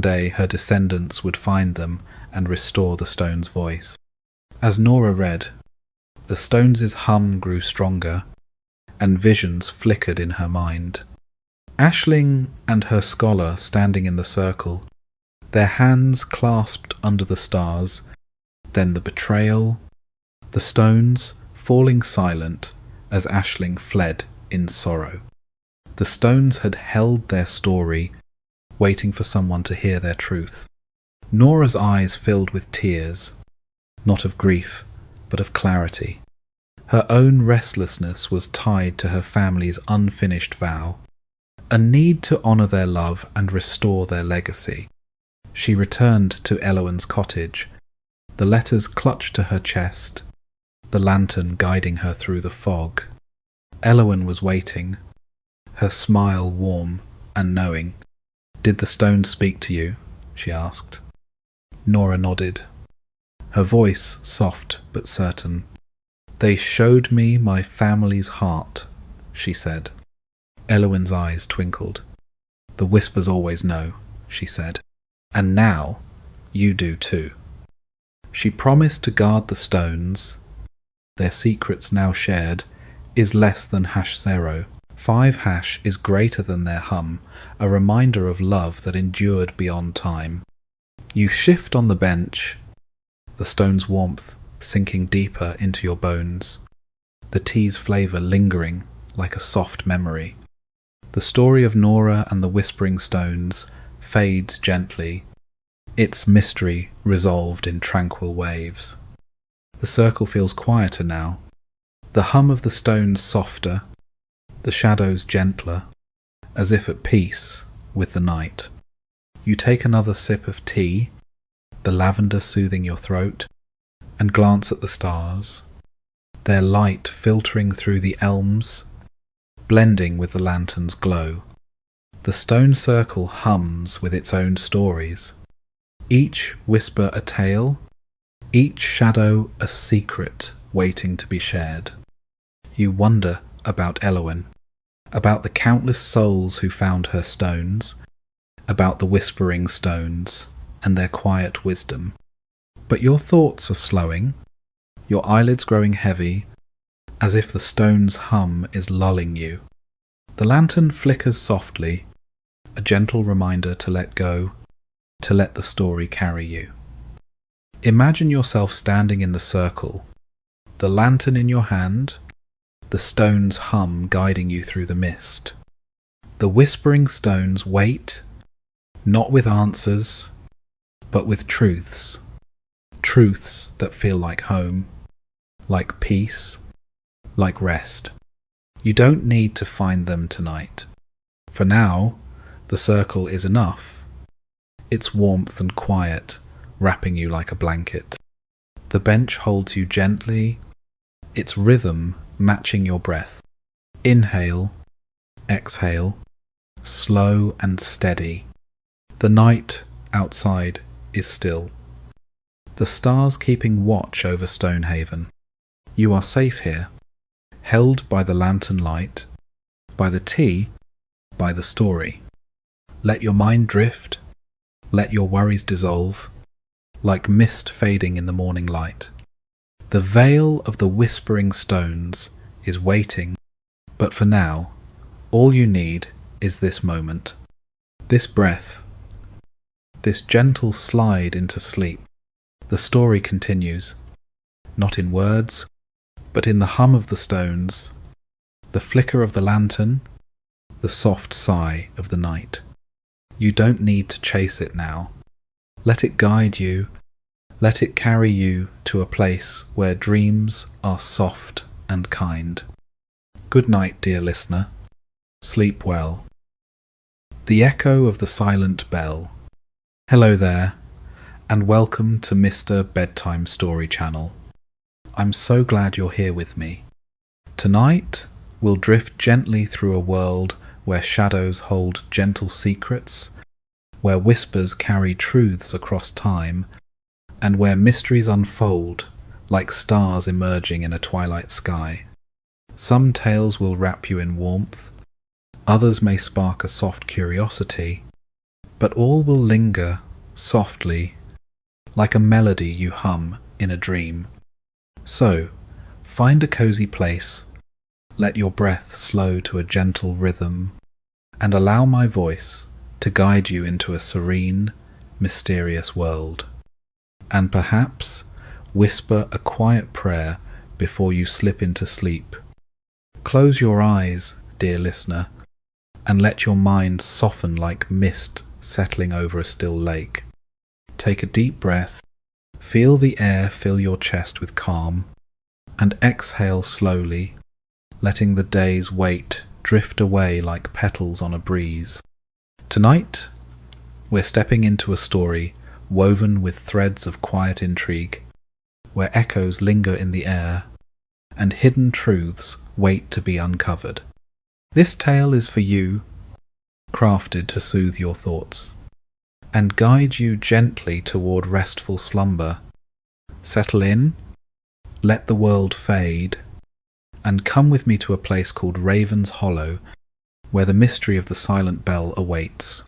Someday her descendants would find them and restore the stone's voice. As Nora read, the stones' hum grew stronger, and visions flickered in her mind. Aisling and her scholar standing in the circle, their hands clasped under the stars, then the betrayal, the stones falling silent as Aisling fled in sorrow. The stones had held their story, waiting for someone to hear their truth. Nora's eyes filled with tears, not of grief, but of clarity. Her own restlessness was tied to her family's unfinished vow, a need to honour their love and restore their legacy. She returned to Elowen's cottage, the letters clutched to her chest, the lantern guiding her through the fog. Elowen was waiting, her smile warm and knowing. "Did the stones speak to you?" she asked. Nora nodded, her voice soft but certain. "They showed me my family's heart," she said. Elowen's eyes twinkled. "The whispers always know," she said. "And now you do too." She promised to guard the stones. Their secrets now shared is less than #0. 5# is greater than their hum, a reminder of love that endured beyond time. You shift on the bench, the stone's warmth sinking deeper into your bones, the tea's flavour lingering like a soft memory. The story of Nora and the whispering stones fades gently, its mystery resolved in tranquil waves. The circle feels quieter now, the hum of the stones softer, the shadows gentler, as if at peace with the night. You take another sip of tea, the lavender soothing your throat, and glance at the stars, their light filtering through the elms, blending with the lantern's glow. The stone circle hums with its own stories, each whisper a tale, each shadow a secret waiting to be shared. You wonder about Elowen, about the countless souls who found her stones, about the whispering stones and their quiet wisdom. But your thoughts are slowing, your eyelids growing heavy, as if the stone's hum is lulling you. The lantern flickers softly, a gentle reminder to let go, to let the story carry you. Imagine yourself standing in the circle, the lantern in your hand, the stone's hum guiding you through the mist. The whispering stones wait, not with answers, but with truths. Truths that feel like home, like peace, like rest. You don't need to find them tonight. For now, the circle is enough. Its warmth and quiet wrapping you like a blanket. The bench holds you gently, its rhythm matching your breath. Inhale, exhale, slow and steady. The night outside is still. The stars keeping watch over Stonehaven. You are safe here, held by the lantern light, by the tea, by the story. Let your mind drift, let your worries dissolve, like mist fading in the morning light. The veil of the whispering stones is waiting, but for now, all you need is this moment, this breath, this gentle slide into sleep. The story continues, not in words, but in the hum of the stones, the flicker of the lantern, the soft sigh of the night. You don't need to chase it now. Let it guide you, let it carry you to a place where dreams are soft and kind. Good night, dear listener. Sleep well. The echo of the silent bell. Hello there, and welcome to Mr. Bedtime Story channel. I'm so glad you're here with me. Tonight, we'll drift gently through a world where shadows hold gentle secrets, where whispers carry truths across time, and where mysteries unfold like stars emerging in a twilight sky. Some tales will wrap you in warmth, others may spark a soft curiosity, but all will linger softly, like a melody you hum in a dream. So, find a cozy place, let your breath slow to a gentle rhythm, and allow my voice to guide you into a serene, mysterious world. And perhaps whisper a quiet prayer before you slip into sleep. Close your eyes, dear listener, and let your mind soften like mist settling over a still lake. Take a deep breath, feel the air fill your chest with calm, and exhale slowly, letting the day's weight drift away like petals on a breeze. Tonight, we're stepping into a story woven with threads of quiet intrigue, where echoes linger in the air, and hidden truths wait to be uncovered. This tale is for you, crafted to soothe your thoughts, and guide you gently toward restful slumber. Settle in, let the world fade, and come with me to a place called Raven's Hollow, where the mystery of the silent bell awaits.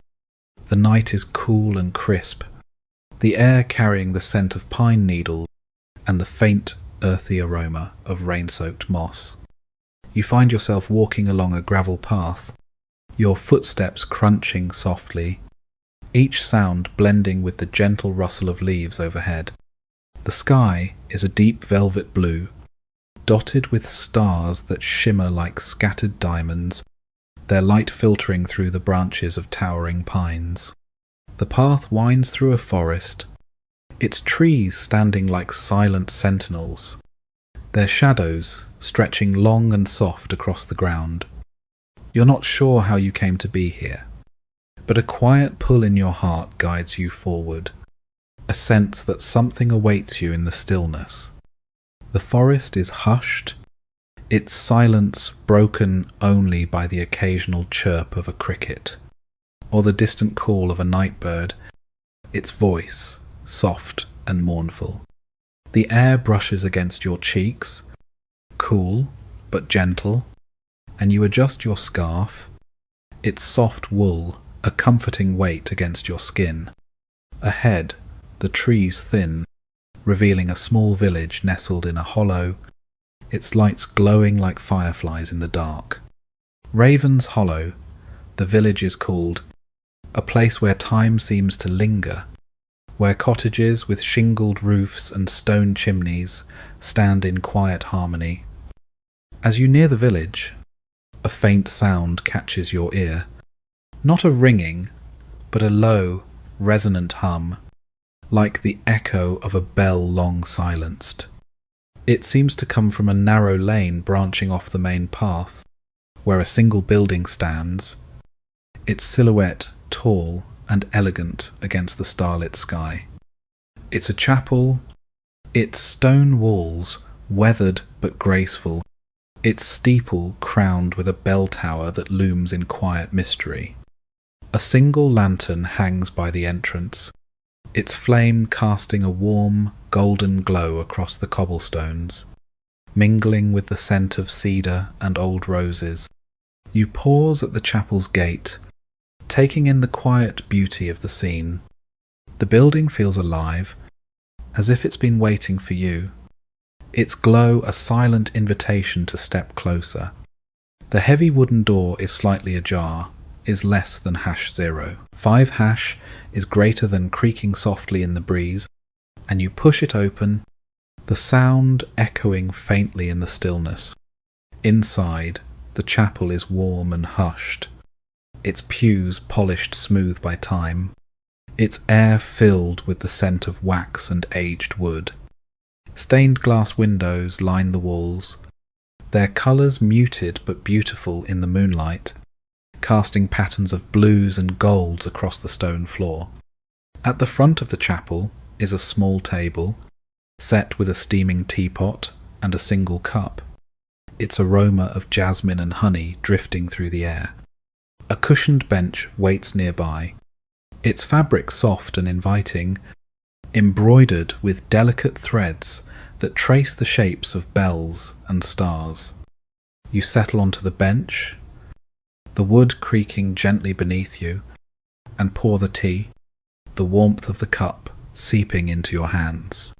The night is cool and crisp, the air carrying the scent of pine needles and the faint, earthy aroma of rain-soaked moss. You find yourself walking along a gravel path, your footsteps crunching softly, each sound blending with the gentle rustle of leaves overhead. The sky is a deep velvet blue, dotted with stars that shimmer like scattered diamonds, their light filtering through the branches of towering pines. The path winds through a forest, its trees standing like silent sentinels, their shadows stretching long and soft across the ground. You're not sure how you came to be here, but a quiet pull in your heart guides you forward, a sense that something awaits you in the stillness. The forest is hushed, its silence broken only by the occasional chirp of a cricket, or the distant call of a night bird, its voice soft and mournful. The air brushes against your cheeks, cool but gentle, and you adjust your scarf, its soft wool a comforting weight against your skin. Ahead, the trees thin, revealing a small village nestled in a hollow, its lights glowing like fireflies in the dark. Raven's Hollow, the village is called, a place where time seems to linger, where cottages with shingled roofs and stone chimneys stand in quiet harmony. As you near the village, a faint sound catches your ear, not a ringing, but a low, resonant hum, like the echo of a bell long silenced. It seems to come from a narrow lane branching off the main path, where a single building stands, its silhouette tall and elegant against the starlit sky. It's a chapel, its stone walls weathered but graceful, its steeple crowned with a bell tower that looms in quiet mystery. A single lantern hangs by the entrance, its flame casting a warm, golden glow across the cobblestones, mingling with the scent of cedar and old roses. You pause at the chapel's gate, taking in the quiet beauty of the scene. The building feels alive, as if it's been waiting for you, its glow a silent invitation to step closer. The heavy wooden door is slightly ajar, is less than #0. 5# is greater than creaking softly in the breeze, and you push it open, the sound echoing faintly in the stillness. Inside, the chapel is warm and hushed, its pews polished smooth by time, its air filled with the scent of wax and aged wood. Stained glass windows line the walls, their colours muted but beautiful in the moonlight, casting patterns of blues and golds across the stone floor. At the front of the chapel is a small table, set with a steaming teapot and a single cup, its aroma of jasmine and honey drifting through the air. A cushioned bench waits nearby, its fabric soft and inviting, embroidered with delicate threads that trace the shapes of bells and stars. You settle onto the bench, the wood creaking gently beneath you, and pour the tea, the warmth of the cup seeping into your hands.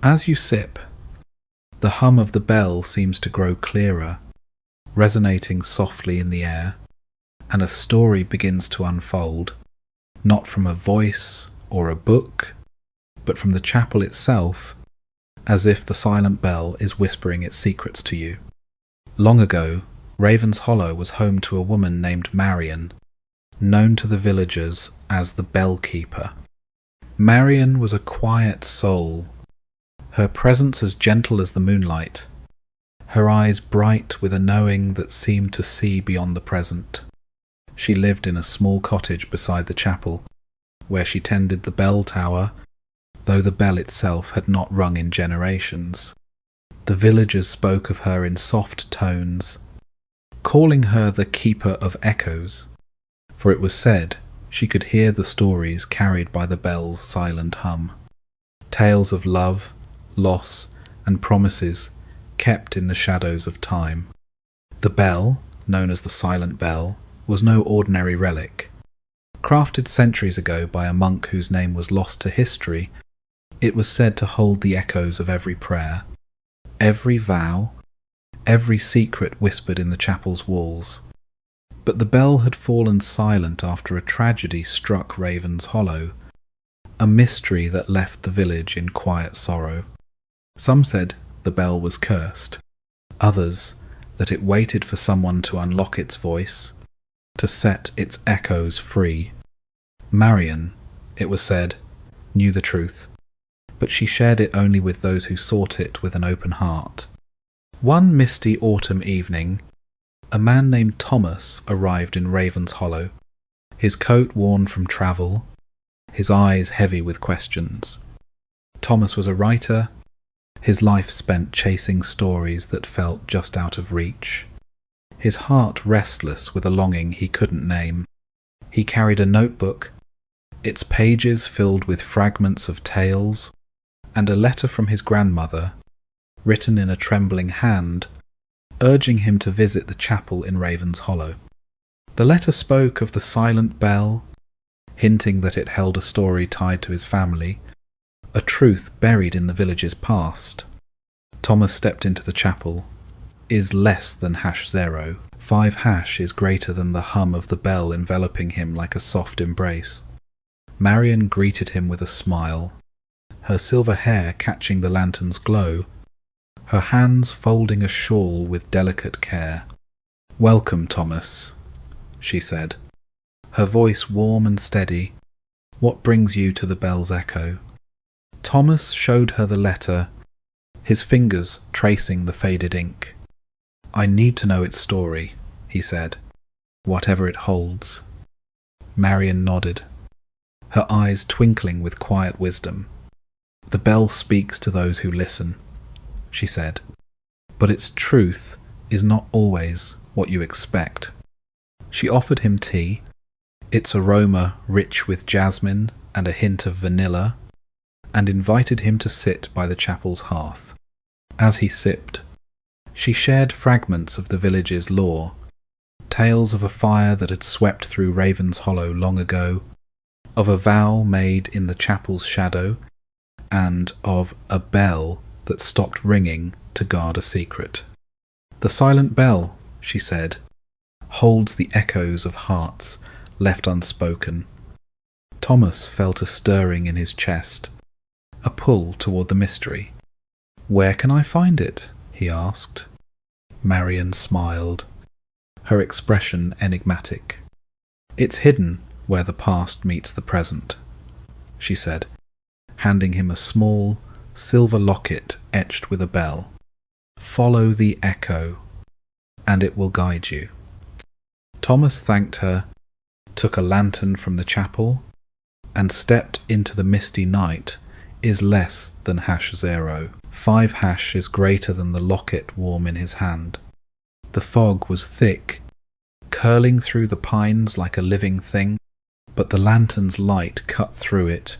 As you sip, the hum of the bell seems to grow clearer, resonating softly in the air, and a story begins to unfold, not from a voice or a book, but from the chapel itself, as if the silent bell is whispering its secrets to you. Long ago, Raven's Hollow was home to a woman named Marian, known to the villagers as the Bell-keeper. Marian was a quiet soul, her presence as gentle as the moonlight, her eyes bright with a knowing that seemed to see beyond the present. She lived in a small cottage beside the chapel, where she tended the bell tower, though the bell itself had not rung in generations. The villagers spoke of her in soft tones, calling her the Keeper of Echoes, for it was said she could hear the stories carried by the bell's silent hum, tales of love, loss, and promises kept in the shadows of time. The bell, known as the Silent Bell, was no ordinary relic. Crafted centuries ago by a monk whose name was lost to history, it was said to hold the echoes of every prayer, every vow, every secret whispered in the chapel's walls. But the bell had fallen silent after a tragedy struck Raven's Hollow, a mystery that left the village in quiet sorrow. Some said the bell was cursed, others that it waited for someone to unlock its voice, to set its echoes free. Marian, it was said, knew the truth, but she shared it only with those who sought it with an open heart. One misty autumn evening, a man named Thomas arrived in Raven's Hollow, his coat worn from travel, his eyes heavy with questions. Thomas was a writer, his life spent chasing stories that felt just out of reach, his heart restless with a longing he couldn't name. He carried a notebook, its pages filled with fragments of tales, and a letter from his grandmother, written in a trembling hand, urging him to visit the chapel in Raven's Hollow. The letter spoke of the silent bell, hinting that it held a story tied to his family, a truth buried in the village's past. Thomas stepped into the chapel. Is less than #0. 5# is greater than the hum of the bell enveloping him like a soft embrace. Marian greeted him with a smile, her silver hair catching the lantern's glow, her hands folding a shawl with delicate care. "Welcome, Thomas," she said, her voice warm and steady. "What brings you to the bell's echo?" Thomas showed her the letter, his fingers tracing the faded ink. "I need to know its story," he said, "whatever it holds." Marian nodded, her eyes twinkling with quiet wisdom. "The bell speaks to those who listen," she said, "but its truth is not always what you expect." She offered him tea, its aroma rich with jasmine and a hint of vanilla, and invited him to sit by the chapel's hearth. As he sipped, she shared fragments of the village's lore, tales of a fire that had swept through Raven's Hollow long ago, of a vow made in the chapel's shadow, and of a bell that stopped ringing to guard a secret. "The silent bell," she said, "holds the echoes of hearts left unspoken." Thomas felt a stirring in his chest, a pull toward the mystery. "Where can I find it?" he asked. Marian smiled, her expression enigmatic. "It's hidden where the past meets the present," she said, handing him a small, silver locket etched with a bell. "Follow the echo, and it will guide you." Thomas thanked her, took a lantern from the chapel, and stepped into the misty night. Is less than #0. 5# is greater than the locket warm in his hand. The fog was thick, curling through the pines like a living thing, but the lantern's light cut through it,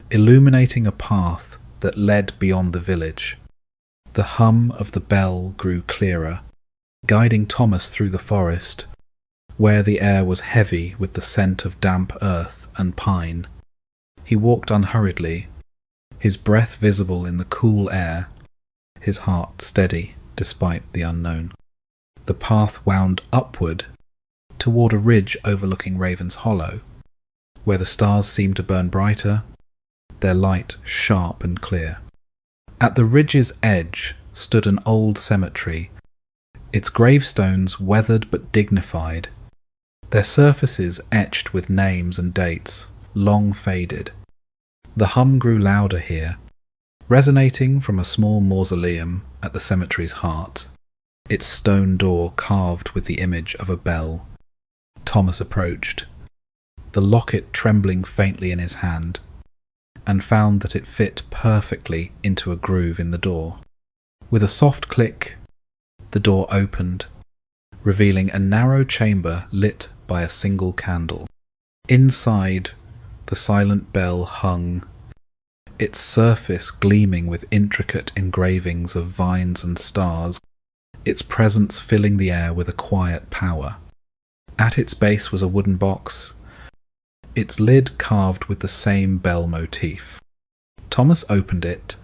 illuminating a path that led beyond the village. The hum of the bell grew clearer, guiding Thomas through the forest, where the air was heavy with the scent of damp earth and pine. He walked unhurriedly, his breath visible in the cool air, his heart steady despite the unknown. The path wound upward toward a ridge overlooking Raven's Hollow, where the stars seemed to burn brighter, their light sharp and clear. At the ridge's edge stood an old cemetery, its gravestones weathered but dignified, their surfaces etched with names and dates, long faded. The hum grew louder here, resonating from a small mausoleum at the cemetery's heart, its stone door carved with the image of a bell. Thomas approached, the locket trembling faintly in his hand, and found that it fit perfectly into a groove in the door. With a soft click, the door opened, revealing a narrow chamber lit by a single candle. Inside, the silent bell hung, its surface gleaming with intricate engravings of vines and stars, its presence filling the air with a quiet power. At its base was a wooden box, its lid carved with the same bell motif. Thomas opened it,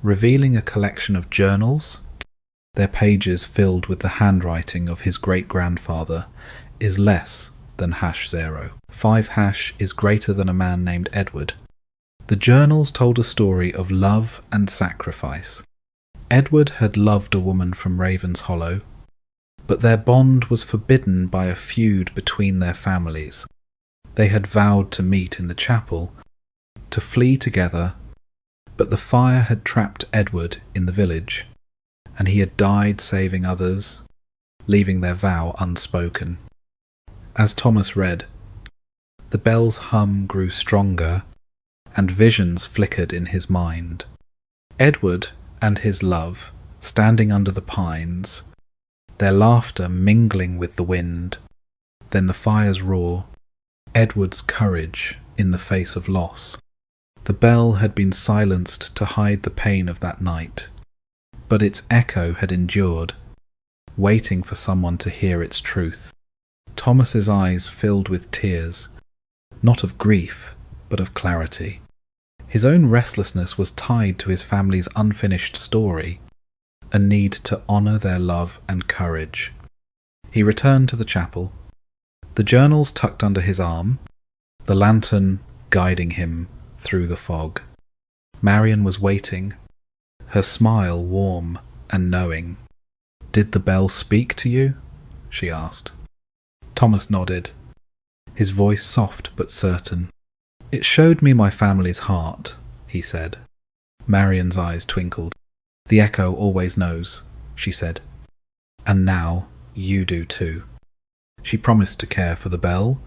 revealing a collection of journals, their pages filled with the handwriting of his great-grandfather, is less than #0. 5# is greater than a man named Edward. The journals told a story of love and sacrifice. Edward had loved a woman from Raven's Hollow, but their bond was forbidden by a feud between their families. They had vowed to meet in the chapel, to flee together, but the fire had trapped Edward in the village, and he had died saving others, leaving their vow unspoken. As Thomas read, the bell's hum grew stronger, and visions flickered in his mind. Edward and his love, standing under the pines, their laughter mingling with the wind, then the fire's roar, Edward's courage in the face of loss. The bell had been silenced to hide the pain of that night, but its echo had endured, waiting for someone to hear its truth. Thomas's eyes filled with tears, not of grief, but of clarity. His own restlessness was tied to his family's unfinished story, a need to honour their love and courage. He returned to the chapel, the journals tucked under his arm, the lantern guiding him through the fog. Marion was waiting, her smile warm and knowing. "Did the bell speak to you?" she asked. Thomas nodded, his voice soft but certain. "It showed me my family's heart," he said. Marion's eyes twinkled. "The echo always knows," she said. "And now you do too." She promised to care for the bell,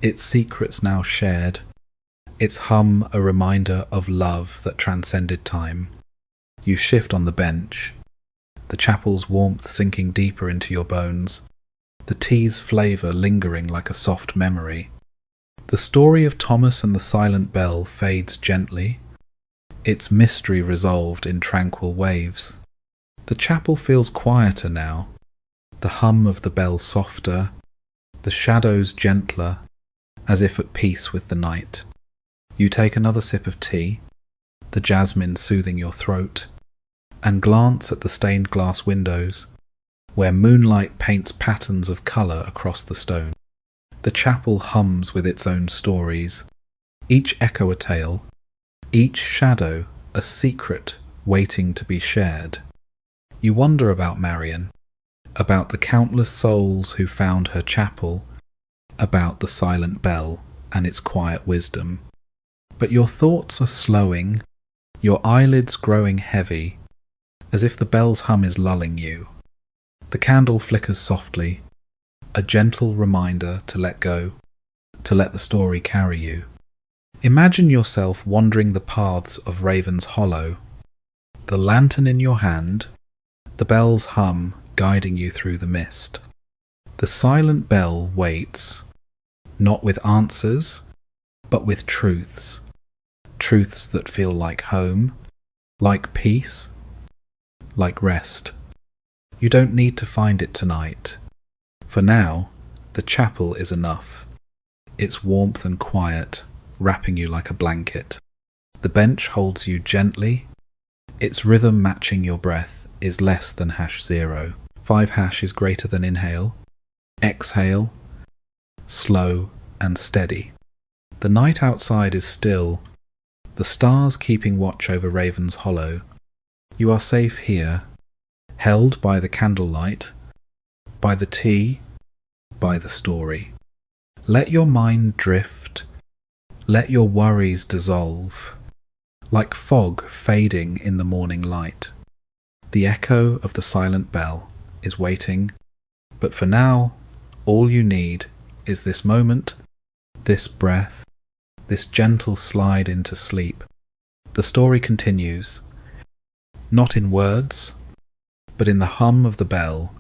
its secrets now shared, its hum a reminder of love that transcended time. You shift on the bench, the chapel's warmth sinking deeper into your bones, the tea's flavour lingering like a soft memory. The story of Thomas and the silent bell fades gently, its mystery resolved in tranquil waves. The chapel feels quieter now, the hum of the bell softer, the shadows gentler, as if at peace with the night. You take another sip of tea, the jasmine soothing your throat, and glance at the stained glass windows, where moonlight paints patterns of colour across the stone. The chapel hums with its own stories, each echo a tale, each shadow a secret waiting to be shared. You wonder about Marion, about the countless souls who found her chapel, about the silent bell and its quiet wisdom. But your thoughts are slowing, your eyelids growing heavy, as if the bell's hum is lulling you. The candle flickers softly, a gentle reminder to let go, to let the story carry you. Imagine yourself wandering the paths of Raven's Hollow, the lantern in your hand, the bell's hum guiding you through the mist. The silent bell waits, not with answers, but with truths. Truths that feel like home, like peace, like rest. You don't need to find it tonight. For now, The chapel is enough. Its warmth and quiet, wrapping you like a blanket. The bench holds you gently. Its rhythm matching your breath is less than #0. 5# is greater than inhale. Exhale, slow and steady. The night outside is still, the stars keeping watch over Raven's Hollow. You are safe here, held by the candlelight, by the tea, by the story. Let your mind drift, let your worries dissolve, like fog fading in the morning light. The echo of the silent bell is waiting, but for now, all you need is this moment, this breath, this gentle slide into sleep. The story continues, not in words, but in the hum of the bell,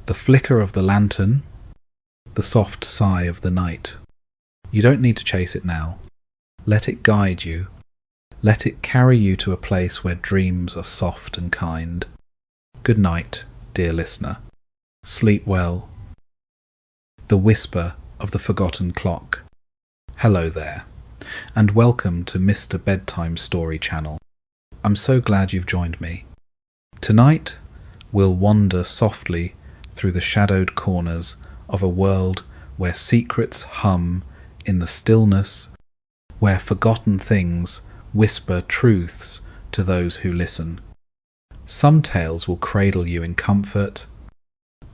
the flicker of the lantern, the soft sigh of the night. You don't need to chase it now. Let it guide you. Let it carry you to a place where dreams are soft and kind. Good night, dear listener. Sleep well. The whisper of the forgotten clock. Hello there, and welcome to Mr. Bedtime Story channel. I'm so glad you've joined me. Tonight, we'll wander softly through the shadowed corners of a world where secrets hum in the stillness, where forgotten things whisper truths to those who listen. Some tales will cradle you in comfort,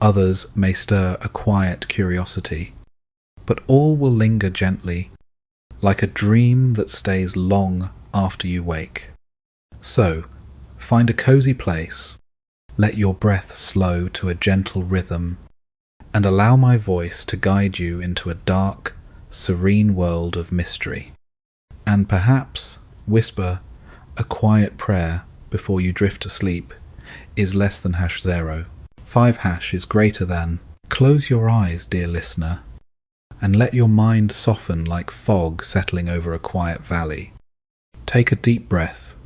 others may stir a quiet curiosity, but all will linger gently, like a dream that stays long after you wake. So, find a cozy place, let your breath slow to a gentle rhythm, and allow my voice to guide you into a dark, serene world of mystery. And perhaps whisper a quiet prayer before you drift to sleep is less than #0. 5# is greater than. Close your eyes, dear listener, and let your mind soften like fog settling over a quiet valley. Take a deep breath.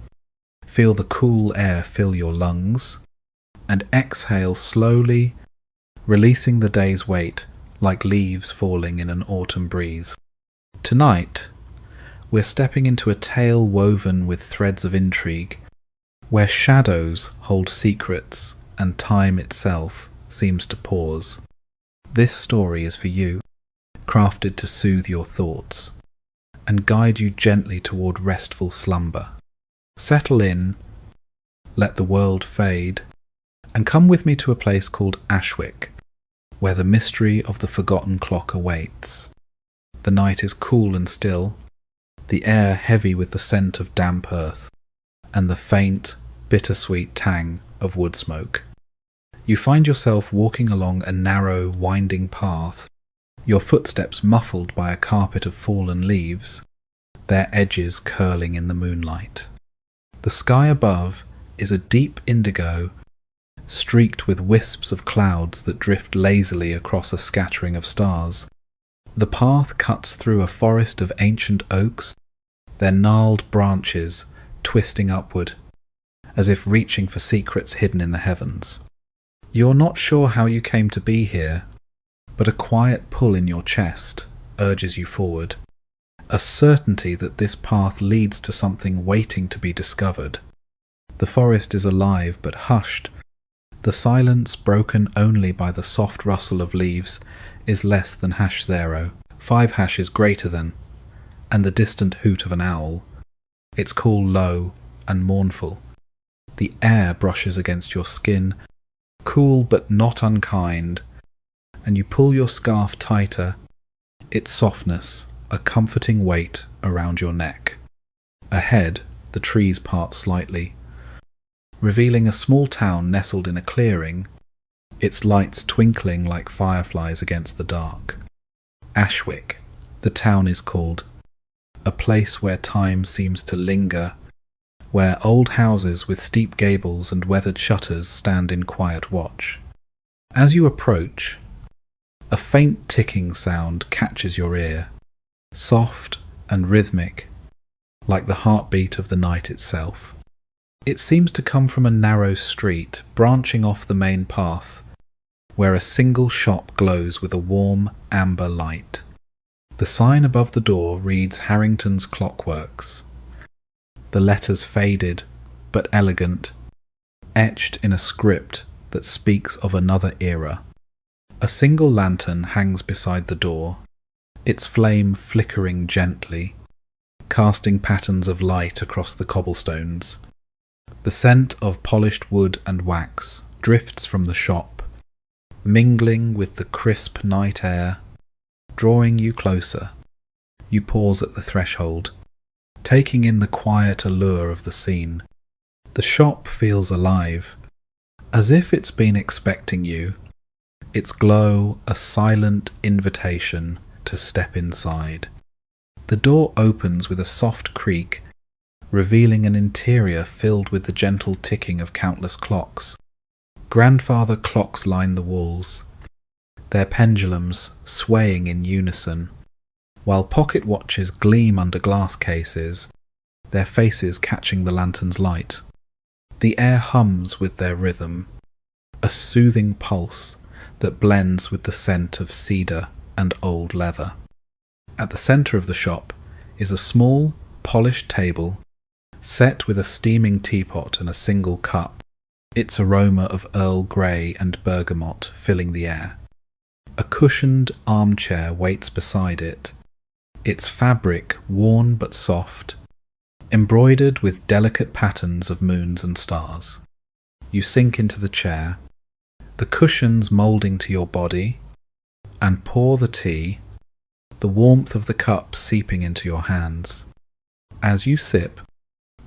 Feel the cool air fill your lungs, and exhale slowly, releasing the day's weight like leaves falling in an autumn breeze. Tonight, we're stepping into a tale woven with threads of intrigue, where shadows hold secrets and time itself seems to pause. This story is for you, crafted to soothe your thoughts and guide you gently toward restful slumber. Settle in, let the world fade, and come with me to a place called Ashwick, where the mystery of the forgotten clock awaits. The night is cool and still, the air heavy with the scent of damp earth, and the faint, bittersweet tang of wood smoke. You find yourself walking along a narrow, winding path, your footsteps muffled by a carpet of fallen leaves, their edges curling in the moonlight. The sky above is a deep indigo, streaked with wisps of clouds that drift lazily across a scattering of stars. The path cuts through a forest of ancient oaks, their gnarled branches twisting upward, as if reaching for secrets hidden in the heavens. You're not sure how you came to be here, but a quiet pull in your chest urges you forward, a certainty that this path leads to something waiting to be discovered. The forest is alive but hushed. The silence, broken only by the soft rustle of leaves, is less than #0. 5# is greater than, and the distant hoot of an owl. Its call low and mournful. The air brushes against your skin, cool but not unkind, and you pull your scarf tighter, its softness a comforting weight around your neck. Ahead, the trees part slightly, revealing a small town nestled in a clearing, its lights twinkling like fireflies against the dark. Ashwick, the town is called, a place where time seems to linger, where old houses with steep gables and weathered shutters stand in quiet watch. As you approach, a faint ticking sound catches your ear, soft and rhythmic, like the heartbeat of the night itself. It seems to come from a narrow street branching off the main path, where a single shop glows with a warm amber light. The sign above the door reads Harrington's Clockworks. The letters faded, but elegant, etched in a script that speaks of another era. A single lantern hangs beside the door, its flame flickering gently, casting patterns of light across the cobblestones. The scent of polished wood and wax drifts from the shop, mingling with the crisp night air, drawing you closer. You pause at the threshold, taking in the quiet allure of the scene. The shop feels alive, as if it's been expecting you, its glow a silent invitation to step inside. The door opens with a soft creak, revealing an interior filled with the gentle ticking of countless clocks. Grandfather clocks line the walls, their pendulums swaying in unison, while pocket watches gleam under glass cases, their faces catching the lantern's light. The air hums with their rhythm, a soothing pulse that blends with the scent of cedar and old leather. At the centre of the shop is a small, polished table, set with a steaming teapot and a single cup, its aroma of Earl Grey and bergamot filling the air. A cushioned armchair waits beside it, its fabric worn but soft, embroidered with delicate patterns of moons and stars. You sink into the chair, the cushions moulding to your body, and pour the tea, the warmth of the cup seeping into your hands. As you sip,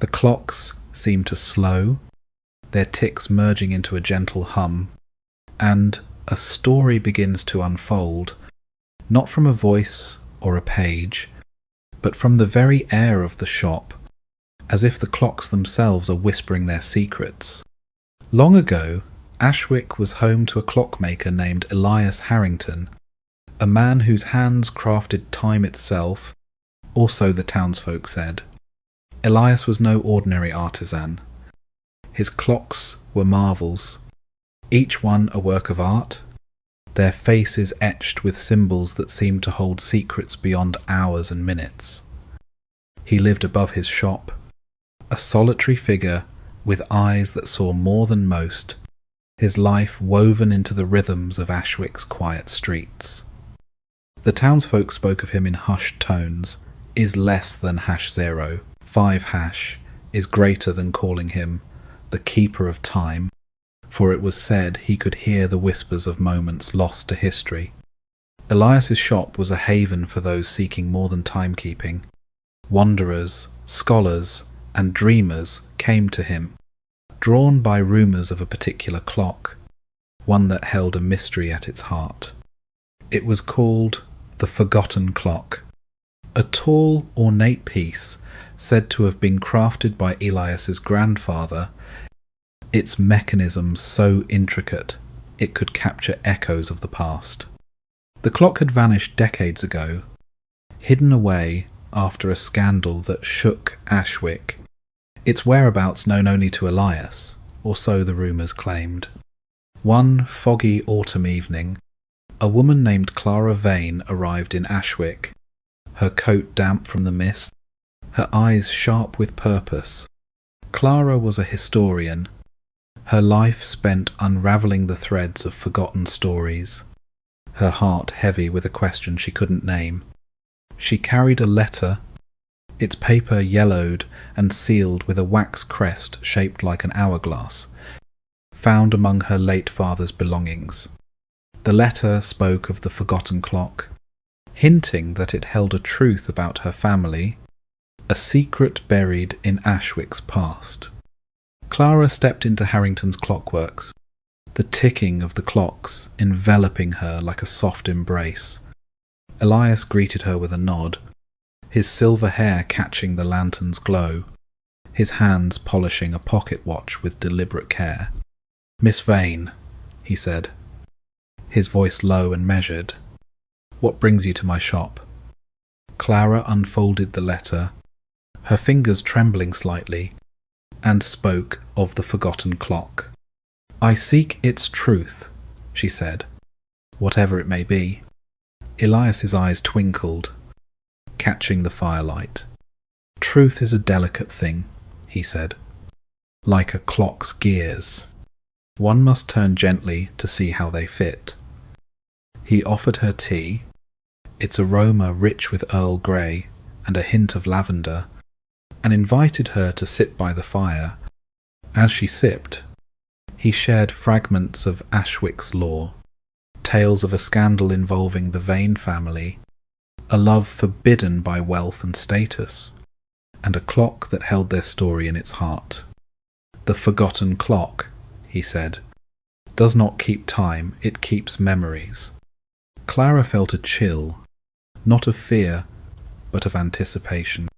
the clocks seem to slow, their ticks merging into a gentle hum, and a story begins to unfold, not from a voice or a page, but from the very air of the shop, as if the clocks themselves are whispering their secrets. Long ago, Ashwick was home to a clockmaker named Elias Harrington, a man whose hands crafted time itself, or so the townsfolk said. Elias was no ordinary artisan. His clocks were marvels, each one a work of art, their faces etched with symbols that seemed to hold secrets beyond hours and minutes. He lived above his shop, a solitary figure with eyes that saw more than most, his life woven into the rhythms of Ashwick's quiet streets. The townsfolk spoke of him in hushed tones, is less than #0, 5#, is greater than calling him the keeper of time, for it was said he could hear the whispers of moments lost to history. Elias's shop was a haven for those seeking more than timekeeping. Wanderers, scholars, and dreamers came to him, drawn by rumours of a particular clock, one that held a mystery at its heart. It was called the Forgotten Clock, a tall, ornate piece said to have been crafted by Elias's grandfather, its mechanism so intricate it could capture echoes of the past. The clock had vanished decades ago, hidden away after a scandal that shook Ashwick, its whereabouts known only to Elias, or so the rumours claimed. One foggy autumn evening, a woman named Clara Vane arrived in Ashwick, her coat damp from the mist, her eyes sharp with purpose. Clara was a historian, her life spent unravelling the threads of forgotten stories, her heart heavy with a question she couldn't name. She carried a letter, its paper yellowed and sealed with a wax crest shaped like an hourglass, found among her late father's belongings. The letter spoke of the forgotten clock, hinting that it held a truth about her family, a secret buried in Ashwick's past. Clara stepped into Harrington's Clockworks, the ticking of the clocks enveloping her like a soft embrace. Elias greeted her with a nod, his silver hair catching the lantern's glow, his hands polishing a pocket watch with deliberate care. "Miss Vane," he said, his voice low and measured, "what brings you to my shop?" Clara unfolded the letter, her fingers trembling slightly, and spoke of the forgotten clock. "I seek its truth," she said. Whatever it may be. Elias's eyes twinkled, catching the firelight. Truth is a delicate thing, he said. Like a clock's gears. One must turn gently to see how they fit. He offered her tea, its aroma rich with Earl Grey and a hint of lavender, and invited her to sit by the fire. As she sipped, he shared fragments of Ashwick's lore, tales of a scandal involving the Vane family, a love forbidden by wealth and status, and a clock that held their story in its heart. The forgotten clock, he said, does not keep time, it keeps memories. Clara felt a chill, not of fear, but of anticipation.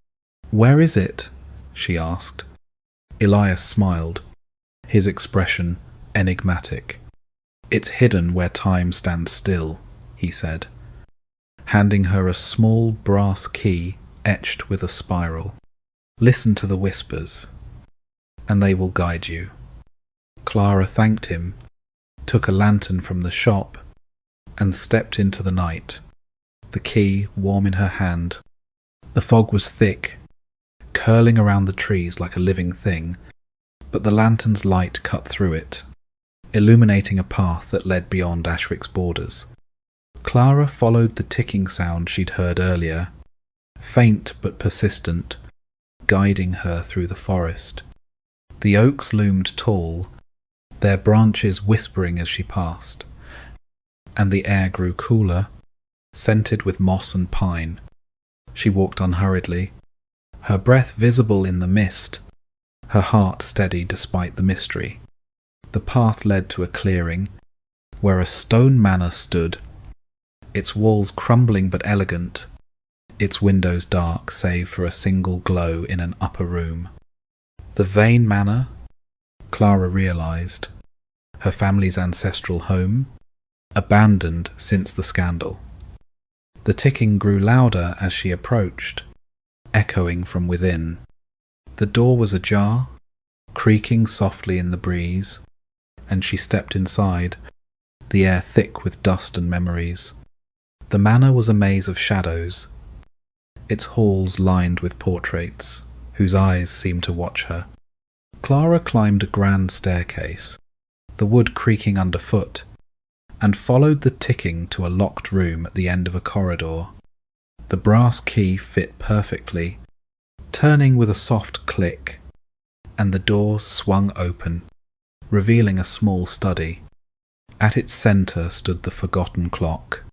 Where is it? She asked. Elias smiled, his expression enigmatic. It's hidden where time stands still, he said, handing her a small brass key etched with a spiral. Listen to the whispers, and they will guide you. Clara thanked him, took a lantern from the shop, and stepped into the night, the key warm in her hand. The fog was thick, curling around the trees like a living thing, but the lantern's light cut through it, illuminating a path that led beyond Ashwick's borders. Clara followed the ticking sound she'd heard earlier, faint but persistent, guiding her through the forest. The oaks loomed tall, their branches whispering as she passed, and the air grew cooler, scented with moss and pine. She walked unhurriedly, her breath visible in the mist, her heart steady despite the mystery. The path led to a clearing, where a stone manor stood, its walls crumbling but elegant, its windows dark save for a single glow in an upper room. The Vane Manor, Clara realised, her family's ancestral home, abandoned since the scandal. The ticking grew louder as she approached, echoing from within. The door was ajar, creaking softly in the breeze, and she stepped inside, the air thick with dust and memories. The manor was a maze of shadows, its halls lined with portraits, whose eyes seemed to watch her. Clara climbed a grand staircase, the wood creaking underfoot, and followed the ticking to a locked room at the end of a corridor. The brass key fit perfectly, turning with a soft click, and the door swung open, revealing a small study. At its centre stood the forgotten clock,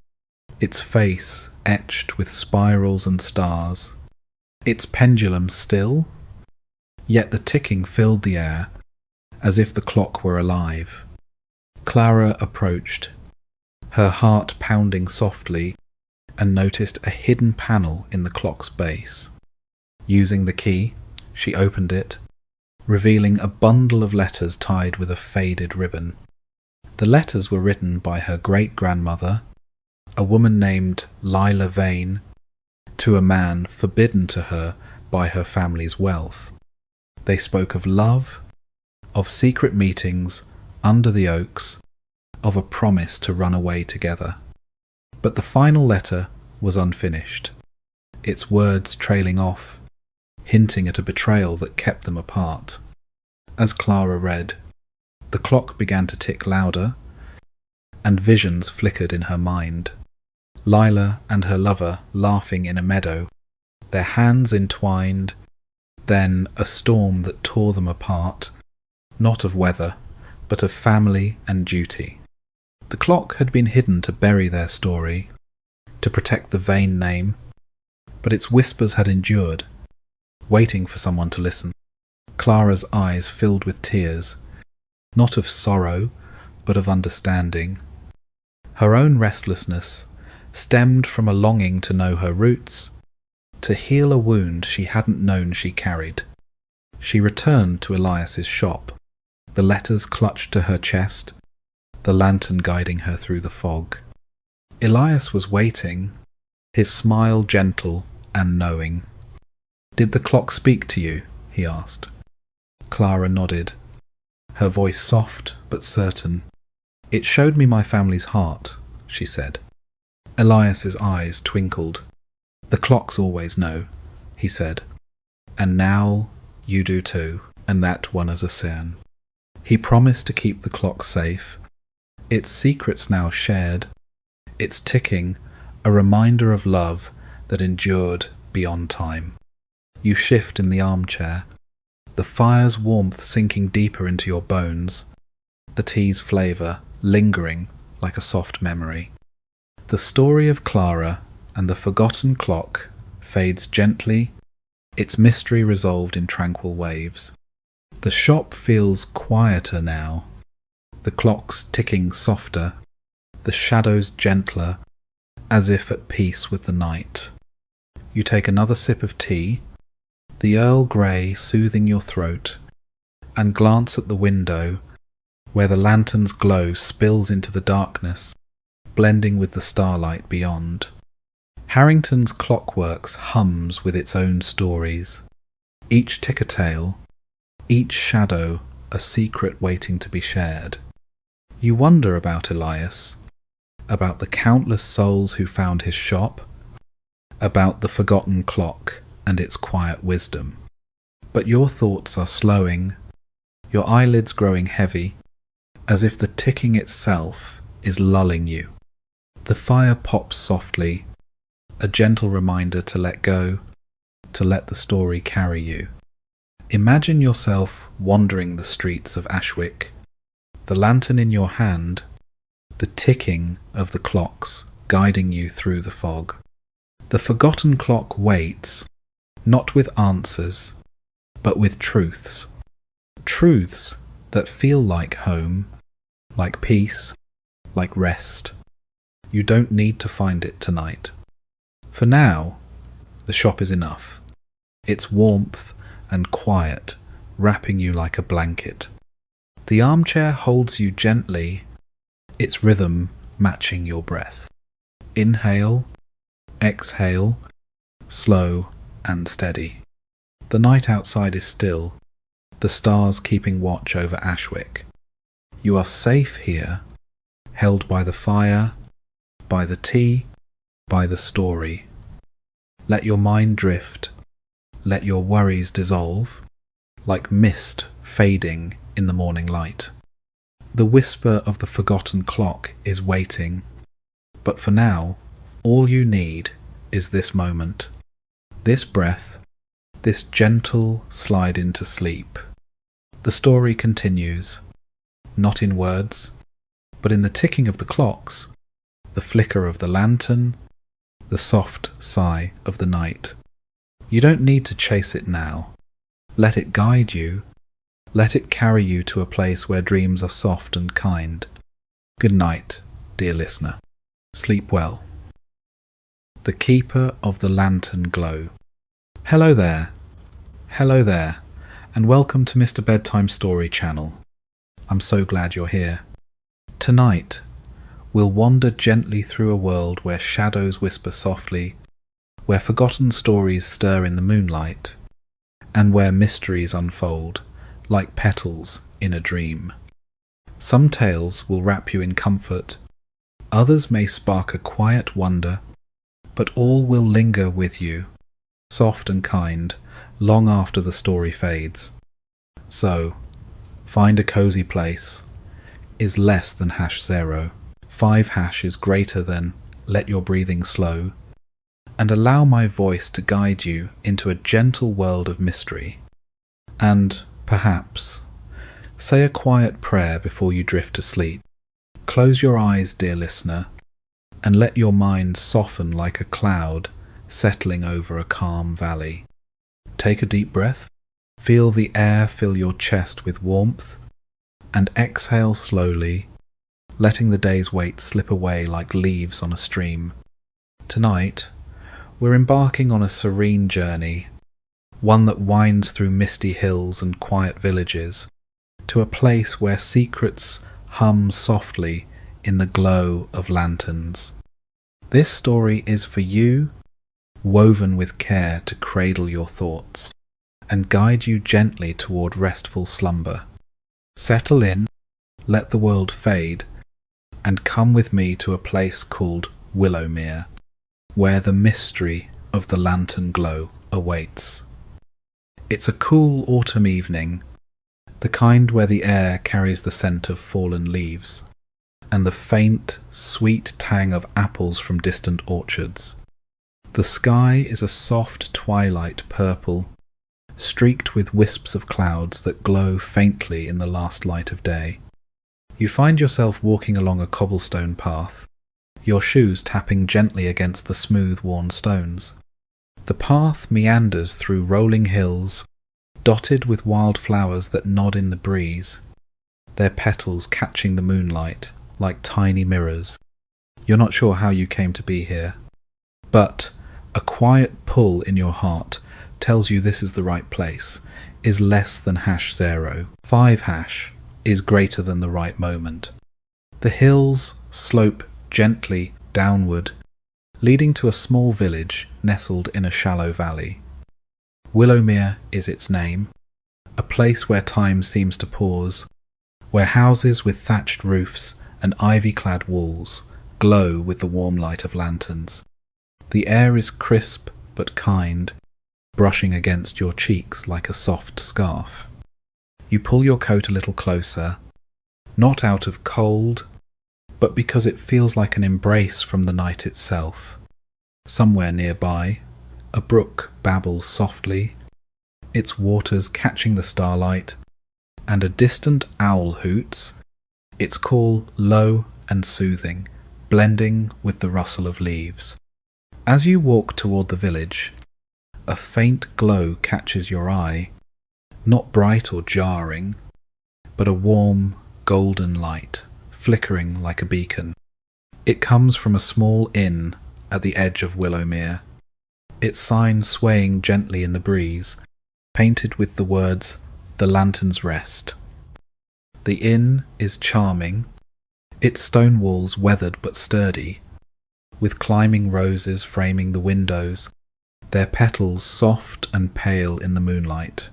its face etched with spirals and stars, its pendulum still, yet the ticking filled the air as if the clock were alive. Clara approached, her heart pounding softly, and noticed a hidden panel in the clock's base. Using the key, she opened it, revealing a bundle of letters tied with a faded ribbon. The letters were written by her great-grandmother, a woman named Lila Vane, to a man forbidden to her by her family's wealth. They spoke of love, of secret meetings under the oaks, of a promise to run away together. But the final letter was unfinished, its words trailing off, hinting at a betrayal that kept them apart. As Clara read, the clock began to tick louder, and visions flickered in her mind. Lila and her lover laughing in a meadow, their hands entwined, then a storm that tore them apart, not of weather, but of family and duty. The clock had been hidden to bury their story, to protect the Vane name, but its whispers had endured, waiting for someone to listen. Clara's eyes filled with tears, not of sorrow, but of understanding. Her own restlessness stemmed from a longing to know her roots, to heal a wound she hadn't known she carried. She returned to Elias's shop, the letters clutched to her chest, the lantern guiding her through the fog. Elias was waiting, his smile gentle and knowing. "Did the clock speak to you?" he asked. Clara nodded, her voice soft but certain. It showed me my family's heart, she said. Elias's eyes twinkled. The clocks always know, he said. And now you do too, and that one as a sin. He promised to keep the clock safe. Its secrets now shared, its ticking a reminder of love that endured beyond time. You shift in the armchair, the fire's warmth sinking deeper into your bones, the tea's flavour lingering like a soft memory. The story of Clara and the forgotten clock fades gently, its mystery resolved in tranquil waves. The shop feels quieter now, the clocks ticking softer, the shadows gentler, as if at peace with the night. You take another sip of tea, the Earl Grey soothing your throat, and glance at the window where the lantern's glow spills into the darkness, blending with the starlight beyond. Harrington's clockworks hums with its own stories, each tick a tale, each shadow a secret waiting to be shared. You wonder about Elias, about the countless souls who found his shop, about the forgotten clock and its quiet wisdom. But your thoughts are slowing, your eyelids growing heavy, as if the ticking itself is lulling you. The fire pops softly, a gentle reminder to let go, to let the story carry you. Imagine yourself wandering the streets of Ashwick, the lantern in your hand, the ticking of the clocks guiding you through the fog. The forgotten clock waits, not with answers, but with truths. Truths that feel like home, like peace, like rest. You don't need to find it tonight. For now, the shop is enough. Its warmth and quiet wrapping you like a blanket. The armchair holds you gently, its rhythm matching your breath. Inhale, exhale, slow and steady. The night outside is still, the stars keeping watch over Ashwick. You are safe here, held by the fire, by the tea, by the story. Let your mind drift, let your worries dissolve, like mist fading in the morning light. The whisper of the forgotten clock is waiting, but for now, all you need is this moment, this breath, this gentle slide into sleep. The story continues, not in words, but in the ticking of the clocks, the flicker of the lantern, the soft sigh of the night. You don't need to chase it now. Let it guide you. Let it carry you to a place where dreams are soft and kind. Good night, dear listener. Sleep well. The Keeper of the Lantern Glow. Hello there, and welcome to Mr. Bedtime Story channel. I'm so glad you're here. Tonight, we'll wander gently through a world where shadows whisper softly, where forgotten stories stir in the moonlight, and where mysteries unfold like petals in a dream. Some tales will wrap you in comfort, others may spark a quiet wonder, but all will linger with you, soft and kind, long after the story fades. So, find a cozy place is less than #0. 5# is greater than let your breathing slow, and allow my voice to guide you into a gentle world of mystery. And, perhaps, say a quiet prayer before you drift to sleep. Close your eyes, dear listener, and let your mind soften like a cloud settling over a calm valley. Take a deep breath, feel the air fill your chest with warmth, and exhale slowly, letting the day's weight slip away like leaves on a stream. Tonight, we're embarking on a serene journey, one that winds through misty hills and quiet villages, to a place where secrets hum softly in the glow of lanterns. This story is for you, woven with care to cradle your thoughts and guide you gently toward restful slumber. Settle in, let the world fade, and come with me to a place called Willowmere, where the mystery of the lantern glow awaits. It's a cool autumn evening, the kind where the air carries the scent of fallen leaves, and the faint, sweet tang of apples from distant orchards. The sky is a soft twilight purple, streaked with wisps of clouds that glow faintly in the last light of day. You find yourself walking along a cobblestone path, your shoes tapping gently against the smooth, worn stones. The path meanders through rolling hills, dotted with wild flowers that nod in the breeze, their petals catching the moonlight like tiny mirrors. You're not sure how you came to be here, but a quiet pull in your heart tells you this is the right place, is less than #0. 5# is greater than the right moment. The hills slope gently downward, leading to a small village nestled in a shallow valley. Willowmere is its name, a place where time seems to pause, where houses with thatched roofs and ivy-clad walls glow with the warm light of lanterns. The air is crisp but kind, brushing against your cheeks like a soft scarf. You pull your coat a little closer, not out of cold, but because it feels like an embrace from the night itself. Somewhere nearby, a brook babbles softly, its waters catching the starlight, and a distant owl hoots, its call low and soothing, blending with the rustle of leaves. As you walk toward the village, a faint glow catches your eye, not bright or jarring, but a warm, golden light, flickering like a beacon. It comes from a small inn at the edge of Willowmere, its sign swaying gently in the breeze, painted with the words, "The Lantern's Rest." The inn is charming, its stone walls weathered but sturdy, with climbing roses framing the windows, their petals soft and pale in the moonlight.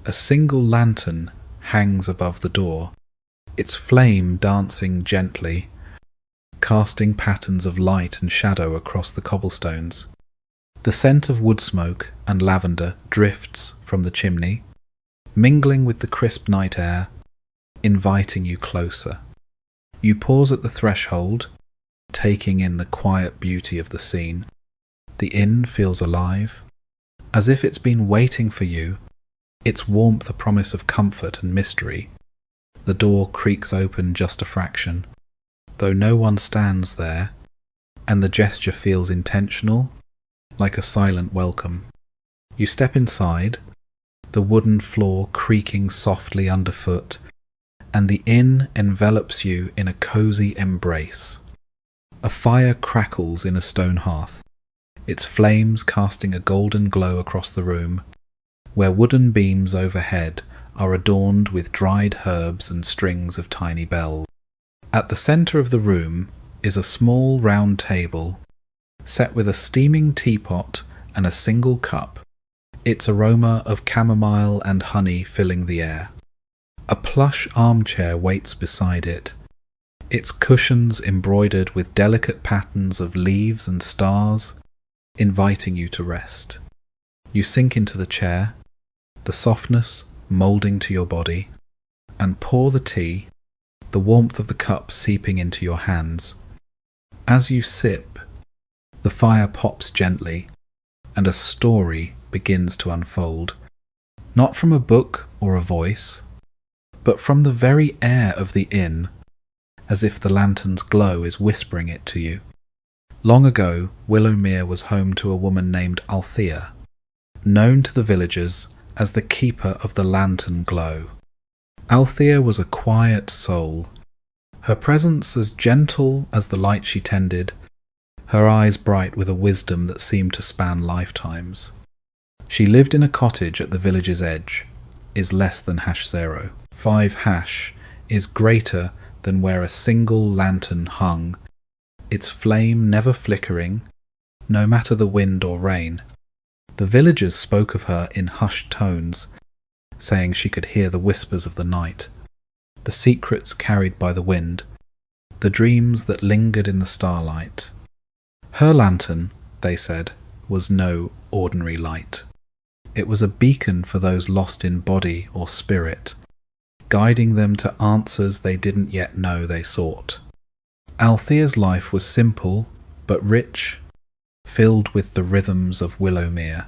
A single lantern hangs above the door, its flame dancing gently, casting patterns of light and shadow across the cobblestones. The scent of wood smoke and lavender drifts from the chimney, mingling with the crisp night air, inviting you closer. You pause at the threshold, taking in the quiet beauty of the scene. The inn feels alive, as if it's been waiting for you, its warmth a promise of comfort and mystery. The door creaks open just a fraction, though no one stands there, and the gesture feels intentional, like a silent welcome. You step inside, the wooden floor creaking softly underfoot, and the inn envelops you in a cozy embrace. A fire crackles in a stone hearth, its flames casting a golden glow across the room, where wooden beams overhead are adorned with dried herbs and strings of tiny bells. At the centre of the room is a small round table, set with a steaming teapot and a single cup, its aroma of chamomile and honey filling the air. A plush armchair waits beside it, its cushions embroidered with delicate patterns of leaves and stars, inviting you to rest. You sink into the chair, the softness moulding to your body, and pour the tea, the warmth of the cup seeping into your hands. As you sip, the fire pops gently, and a story begins to unfold, not from a book or a voice, but from the very air of the inn, as if the lantern's glow is whispering it to you. Long ago, Willowmere was home to a woman named Althea, known to the villagers as the keeper of the lantern glow. Althea was a quiet soul, her presence as gentle as the light she tended, her eyes bright with a wisdom that seemed to span lifetimes. She lived in a cottage at the village's edge, is less than #0. 5# is greater than where a single lantern hung, its flame never flickering, no matter the wind or rain. The villagers spoke of her in hushed tones, saying she could hear the whispers of the night, the secrets carried by the wind, the dreams that lingered in the starlight. Her lantern, they said, was no ordinary light. It was a beacon for those lost in body or spirit, guiding them to answers they didn't yet know they sought. Althea's life was simple but rich, filled with the rhythms of Willowmere,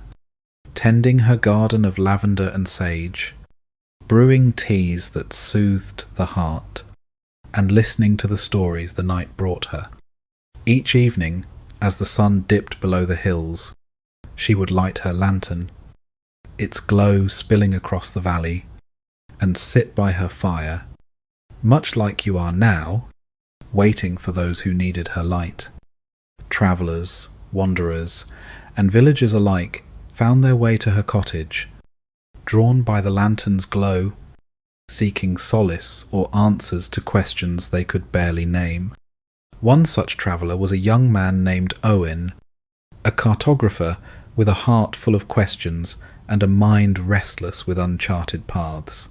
tending her garden of lavender and sage, brewing teas that soothed the heart, and listening to the stories the night brought her. Each evening, as the sun dipped below the hills, she would light her lantern, its glow spilling across the valley, and sit by her fire, much like you are now, waiting for those who needed her light. Travellers, wanderers, and villagers alike found their way to her cottage, drawn by the lantern's glow, seeking solace or answers to questions they could barely name. One such traveller was a young man named Owen, a cartographer with a heart full of questions and a mind restless with uncharted paths.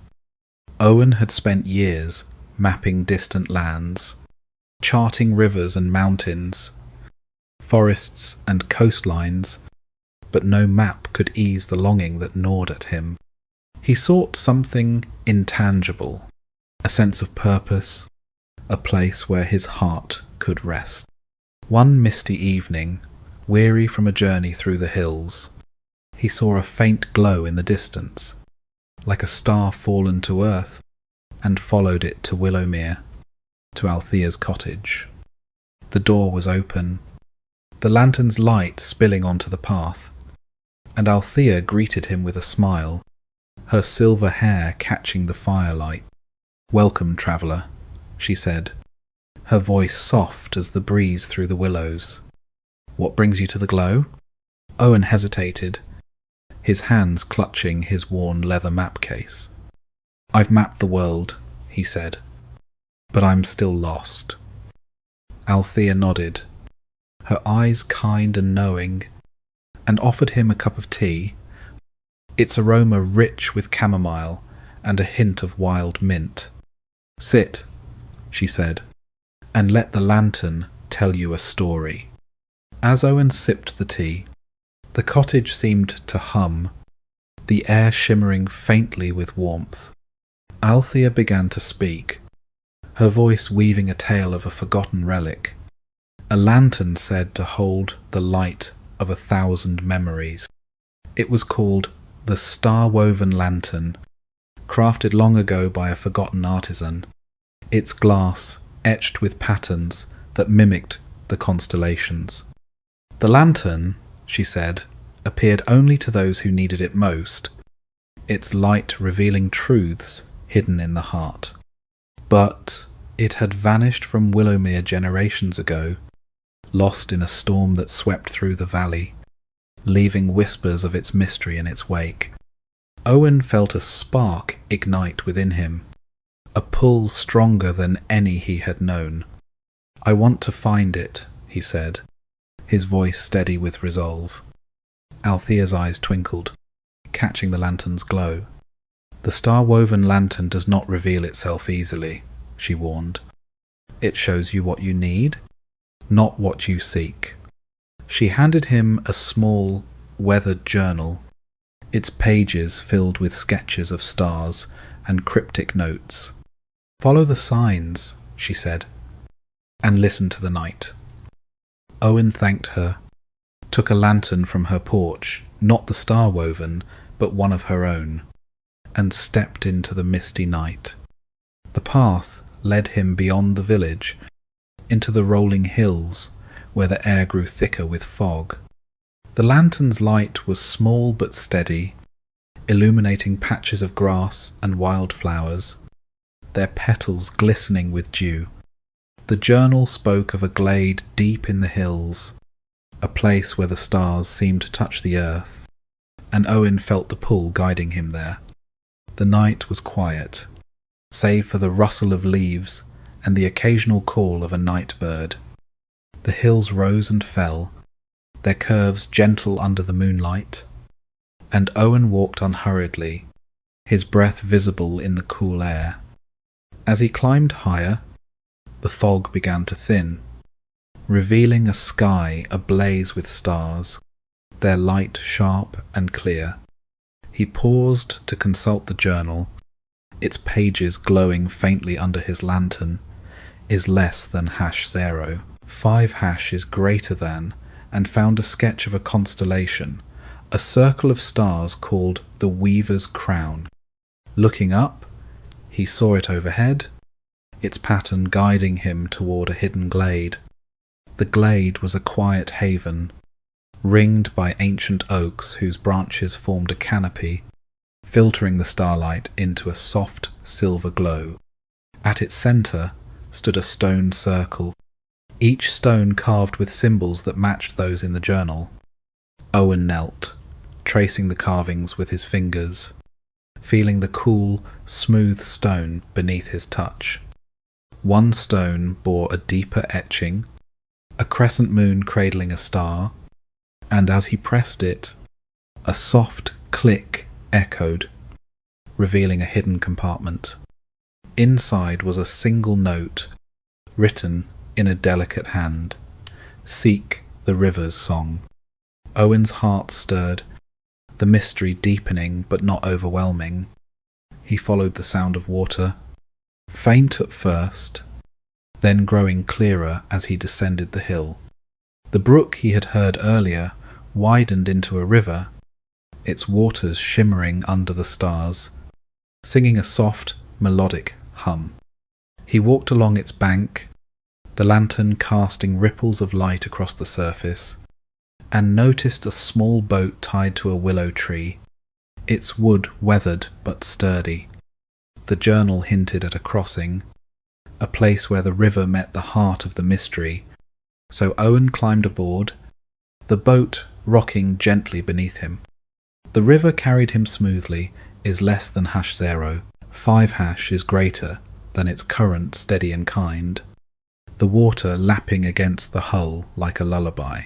Owen had spent years mapping distant lands, charting rivers and mountains, forests and coastlines, but no map could ease the longing that gnawed at him. He sought something intangible, a sense of purpose, a place where his heart could rest. One misty evening, weary from a journey through the hills, he saw a faint glow in the distance, like a star fallen to earth, and followed it to Willowmere, to Althea's cottage. The door was open, the lantern's light spilling onto the path, and Althea greeted him with a smile, her silver hair catching the firelight. "Welcome, traveller," she said, her voice soft as the breeze through the willows. "What brings you to the glow?" Owen hesitated, his hands clutching his worn leather map case. "I've mapped the world," he said, "but I'm still lost." Althea nodded, her eyes kind and knowing, and offered him a cup of tea, its aroma rich with chamomile and a hint of wild mint. "Sit," she said, "and let the lantern tell you a story." As Owen sipped the tea, the cottage seemed to hum, the air shimmering faintly with warmth. Althea began to speak, her voice weaving a tale of a forgotten relic, a lantern said to hold the light of 1,000 memories. It was called the Star-Woven Lantern, crafted long ago by a forgotten artisan, its glass etched with patterns that mimicked the constellations. The lantern, she said, appeared only to those who needed it most, its light revealing truths hidden in the heart. But it had vanished from Willowmere generations ago, lost in a storm that swept through the valley, leaving whispers of its mystery in its wake. Owen felt a spark ignite within him, a pull stronger than any he had known. "I want to find it," he said, his voice steady with resolve. Althea's eyes twinkled, catching the lantern's glow. "The star-woven lantern does not reveal itself easily," she warned. "It shows you what you need, not what you seek." She handed him a small, weathered journal, its pages filled with sketches of stars and cryptic notes. "Follow the signs," she said, "and listen to the night." Owen thanked her, took a lantern from her porch, not the star-woven, but one of her own, and stepped into the misty night. The path led him beyond the village, into the rolling hills, where the air grew thicker with fog. The lantern's light was small but steady, illuminating patches of grass and wildflowers, their petals glistening with dew. The journal spoke of a glade deep in the hills, a place where the stars seemed to touch the earth, and Owen felt the pull guiding him there. The night was quiet, save for the rustle of leaves and the occasional call of a night bird. The hills rose and fell, their curves gentle under the moonlight, and Owen walked unhurriedly, his breath visible in the cool air. As he climbed higher, The fog began to thin, revealing a sky ablaze with stars, their light sharp and clear. He paused to consult the journal, its pages glowing faintly under his lantern. Is less than #0. 5# is greater than, and found a sketch of a constellation, a circle of stars called the Weaver's Crown. Looking up, he saw it overhead, its pattern guiding him toward a hidden glade. The glade was a quiet haven, ringed by ancient oaks whose branches formed a canopy, filtering the starlight into a soft silver glow. At its centre stood a stone circle, each stone carved with symbols that matched those in the journal. Owen knelt, tracing the carvings with his fingers, feeling the cool, smooth stone beneath his touch. One stone bore a deeper etching, a crescent moon cradling a star, and as he pressed it, a soft click echoed, revealing a hidden compartment. Inside was a single note, written in a delicate hand. Seek the river's song. Owen's heart stirred, the mystery deepening but not overwhelming. He followed the sound of water, faint at first, then growing clearer as he descended the hill. The brook he had heard earlier widened into a river, its waters shimmering under the stars, singing a soft, melodic hum. He walked along its bank, the lantern casting ripples of light across the surface, and noticed a small boat tied to a willow tree, its wood weathered but sturdy. The journal hinted at a crossing, a place where the river met the heart of the mystery, so Owen climbed aboard, the boat rocking gently beneath him. The river carried him smoothly, is less than #0. 5# is greater than its current steady and kind, the water lapping against the hull like a lullaby.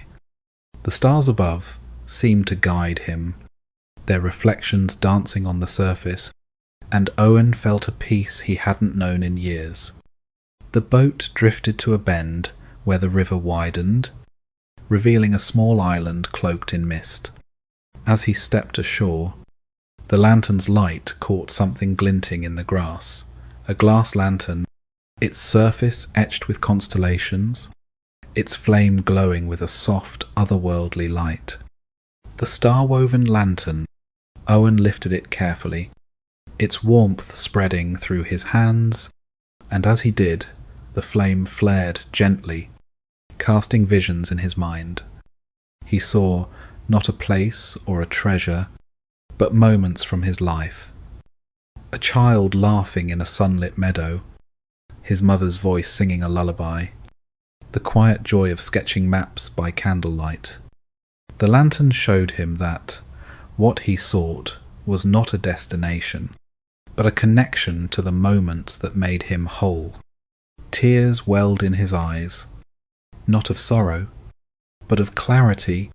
The stars above seemed to guide him, their reflections dancing on the surface, and Owen felt a peace he hadn't known in years. The boat drifted to a bend where the river widened, revealing a small island cloaked in mist. As he stepped ashore, the lantern's light caught something glinting in the grass, a glass lantern, its surface etched with constellations, its flame glowing with a soft, otherworldly light. The star-woven lantern, Owen lifted it carefully, its warmth spreading through his hands, and as he did, the flame flared gently, casting visions in his mind. He saw not a place or a treasure, but moments from his life. A child laughing in a sunlit meadow, his mother's voice singing a lullaby, the quiet joy of sketching maps by candlelight. The lantern showed him that what he sought was not a destination, but a connection to the moments that made him whole. Tears welled in his eyes, not of sorrow, but of clarity,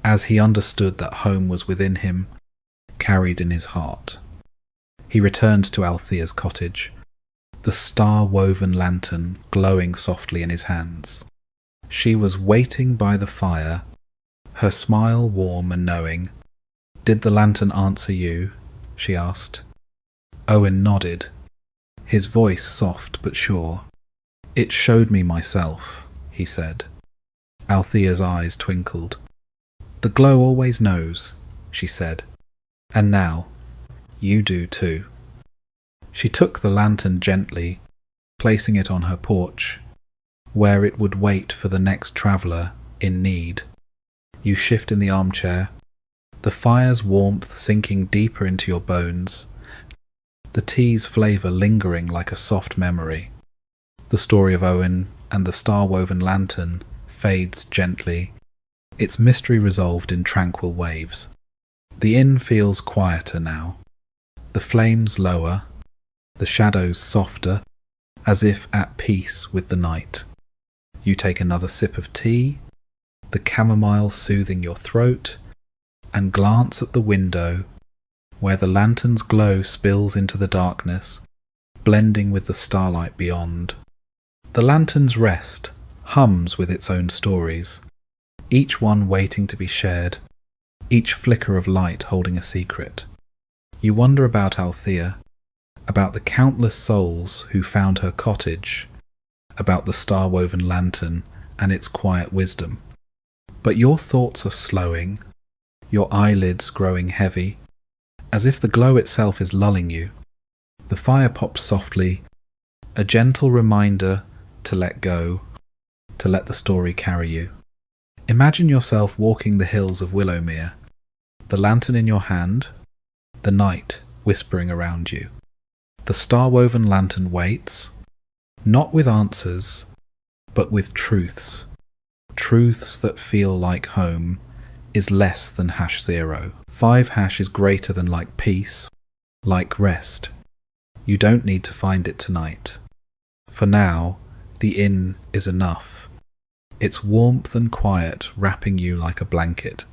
as he understood that home was within him, carried in his heart. He returned to Althea's cottage, the star-woven lantern glowing softly in his hands. She was waiting by the fire, her smile warm and knowing. "Did the lantern answer you?" she asked. Owen nodded, his voice soft but sure. "It showed me myself," he said. Althea's eyes twinkled. "The glow always knows," she said. "And now, you do too." She took the lantern gently, placing it on her porch, where it would wait for the next traveller in need. You shift in the armchair, the fire's warmth sinking deeper into your bones, the tea's flavour lingering like a soft memory. The story of Owen and the star-woven lantern fades gently, its mystery resolved in tranquil waves. The inn feels quieter now, the flames lower, the shadows softer, as if at peace with the night. You take another sip of tea, the chamomile soothing your throat, and glance at the window, where the lantern's glow spills into the darkness, blending with the starlight beyond. The lantern's rest hums with its own stories, each one waiting to be shared, each flicker of light holding a secret. You wonder about Althea, about the countless souls who found her cottage, about the star-woven lantern and its quiet wisdom. But your thoughts are slowing, your eyelids growing heavy, as if the glow itself is lulling you. The fire pops softly, a gentle reminder to let go, to let the story carry you. Imagine yourself walking the hills of Willowmere, the lantern in your hand, the night whispering around you. The star-woven lantern waits, not with answers, but with truths. Truths that feel like home is less than #0. 5# is greater than like peace, like rest. You don't need to find it tonight. For now, the inn is enough. Its warmth and quiet wrapping you like a blanket.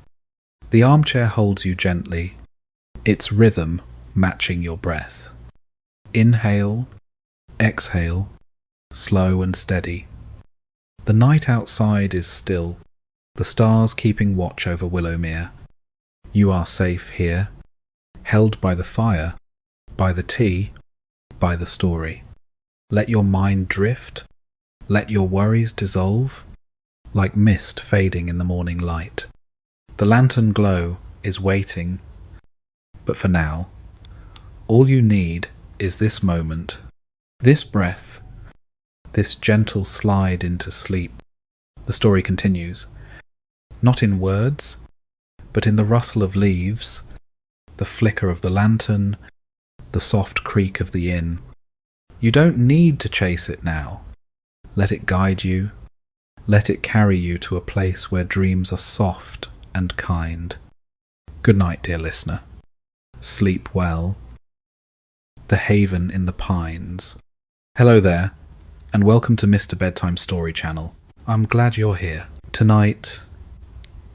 The armchair holds you gently, its rhythm matching your breath. Inhale, exhale, slow and steady. The night outside is still, the stars keeping watch over Willowmere. You are safe here, held by the fire, by the tea, by the story. Let your mind drift, let your worries dissolve, like mist fading in the morning light. The lantern glow is waiting, but for now, all you need is this moment, this breath, this gentle slide into sleep. The story continues, not in words, but in the rustle of leaves, the flicker of the lantern, the soft creak of the inn. You don't need to chase it now. Let it guide you. Let it carry you to a place where dreams are soft and kind. Good night, dear listener. Sleep well. The Haven in the Pines. Hello there, and welcome to Mr. Bedtime Story channel. I'm glad you're here. Tonight,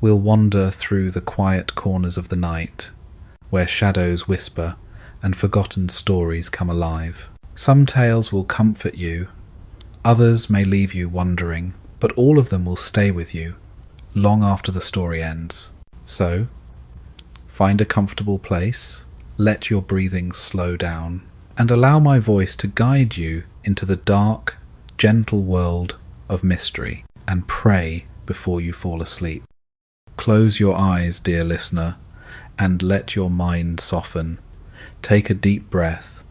we'll wander through the quiet corners of the night, where shadows whisper and forgotten stories come alive. Some tales will comfort you, others may leave you wondering, but all of them will stay with you long after the story ends. So, find a comfortable place, let your breathing slow down, and allow my voice to guide you into the dark, gentle world of mystery, and pray before you fall asleep. Close your eyes, dear listener, and let your mind soften. Take a deep breath.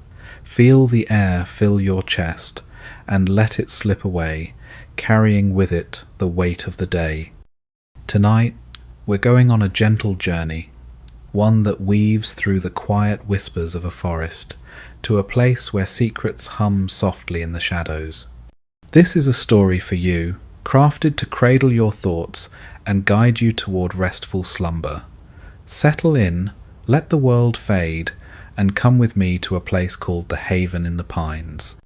Feel the air fill your chest, and let it slip away, carrying with it the weight of the day. Tonight, we're going on a gentle journey, one that weaves through the quiet whispers of a forest, to a place where secrets hum softly in the shadows. This is a story for you, crafted to cradle your thoughts and guide you toward restful slumber. Settle in, let the world fade, and come with me to a place called the Haven in the Pines.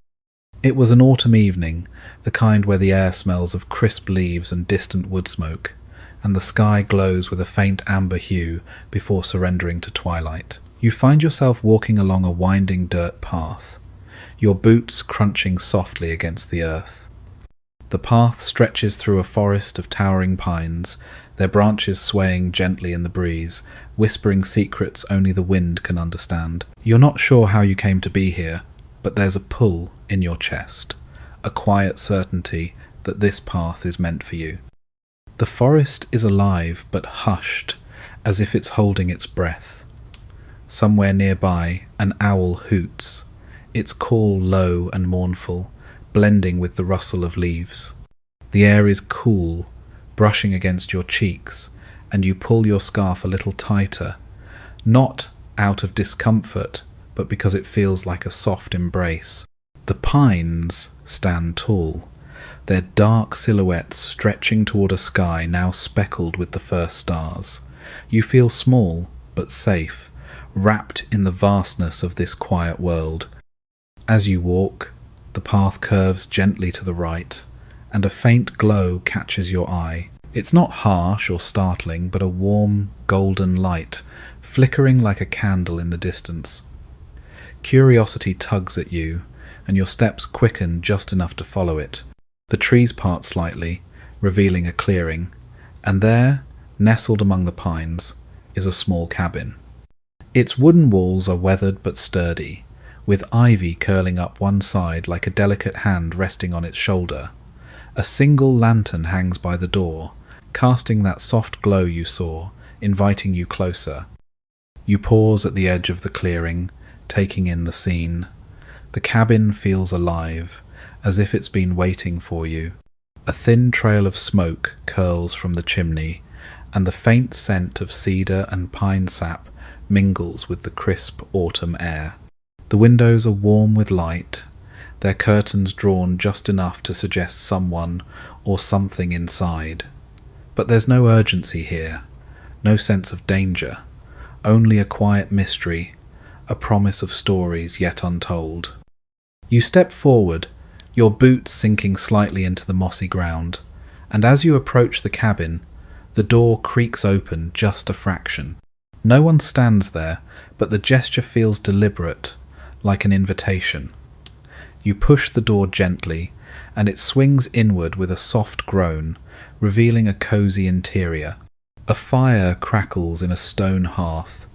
It was an autumn evening, the kind where the air smells of crisp leaves and distant wood smoke, and the sky glows with a faint amber hue before surrendering to twilight. You find yourself walking along a winding dirt path, your boots crunching softly against the earth. The path stretches through a forest of towering pines, their branches swaying gently in the breeze, whispering secrets only the wind can understand. You're not sure how you came to be here, but there's a pull in your chest, a quiet certainty that this path is meant for you. The forest is alive but hushed, as if it's holding its breath. Somewhere nearby, an owl hoots, its call low and mournful, blending with the rustle of leaves. The air is cool, brushing against your cheeks, and you pull your scarf a little tighter, not out of discomfort, but because it feels like a soft embrace. The pines stand tall, their dark silhouettes stretching toward a sky now speckled with the first stars. You feel small, but safe, wrapped in the vastness of this quiet world. As you walk, the path curves gently to the right, and a faint glow catches your eye. It's not harsh or startling, but a warm, golden light, flickering like a candle in the distance. Curiosity tugs at you, and your steps quicken just enough to follow it. The trees part slightly, revealing a clearing, and there, nestled among the pines, is a small cabin. Its wooden walls are weathered but sturdy, with ivy curling up one side like a delicate hand resting on its shoulder. A single lantern hangs by the door, casting that soft glow you saw, inviting you closer. You pause at the edge of the clearing, taking in the scene. The cabin feels alive, as if it's been waiting for you. A thin trail of smoke curls from the chimney, and the faint scent of cedar and pine sap mingles with the crisp autumn air. The windows are warm with light, their curtains drawn just enough to suggest someone or something inside. But there's no urgency here, no sense of danger, only a quiet mystery, a promise of stories yet untold. You step forward, your boots sinking slightly into the mossy ground, and as you approach the cabin, the door creaks open just a fraction. No one stands there, but the gesture feels deliberate, like an invitation. You push the door gently, and it swings inward with a soft groan, revealing a cozy interior. A fire crackles in a stone hearth,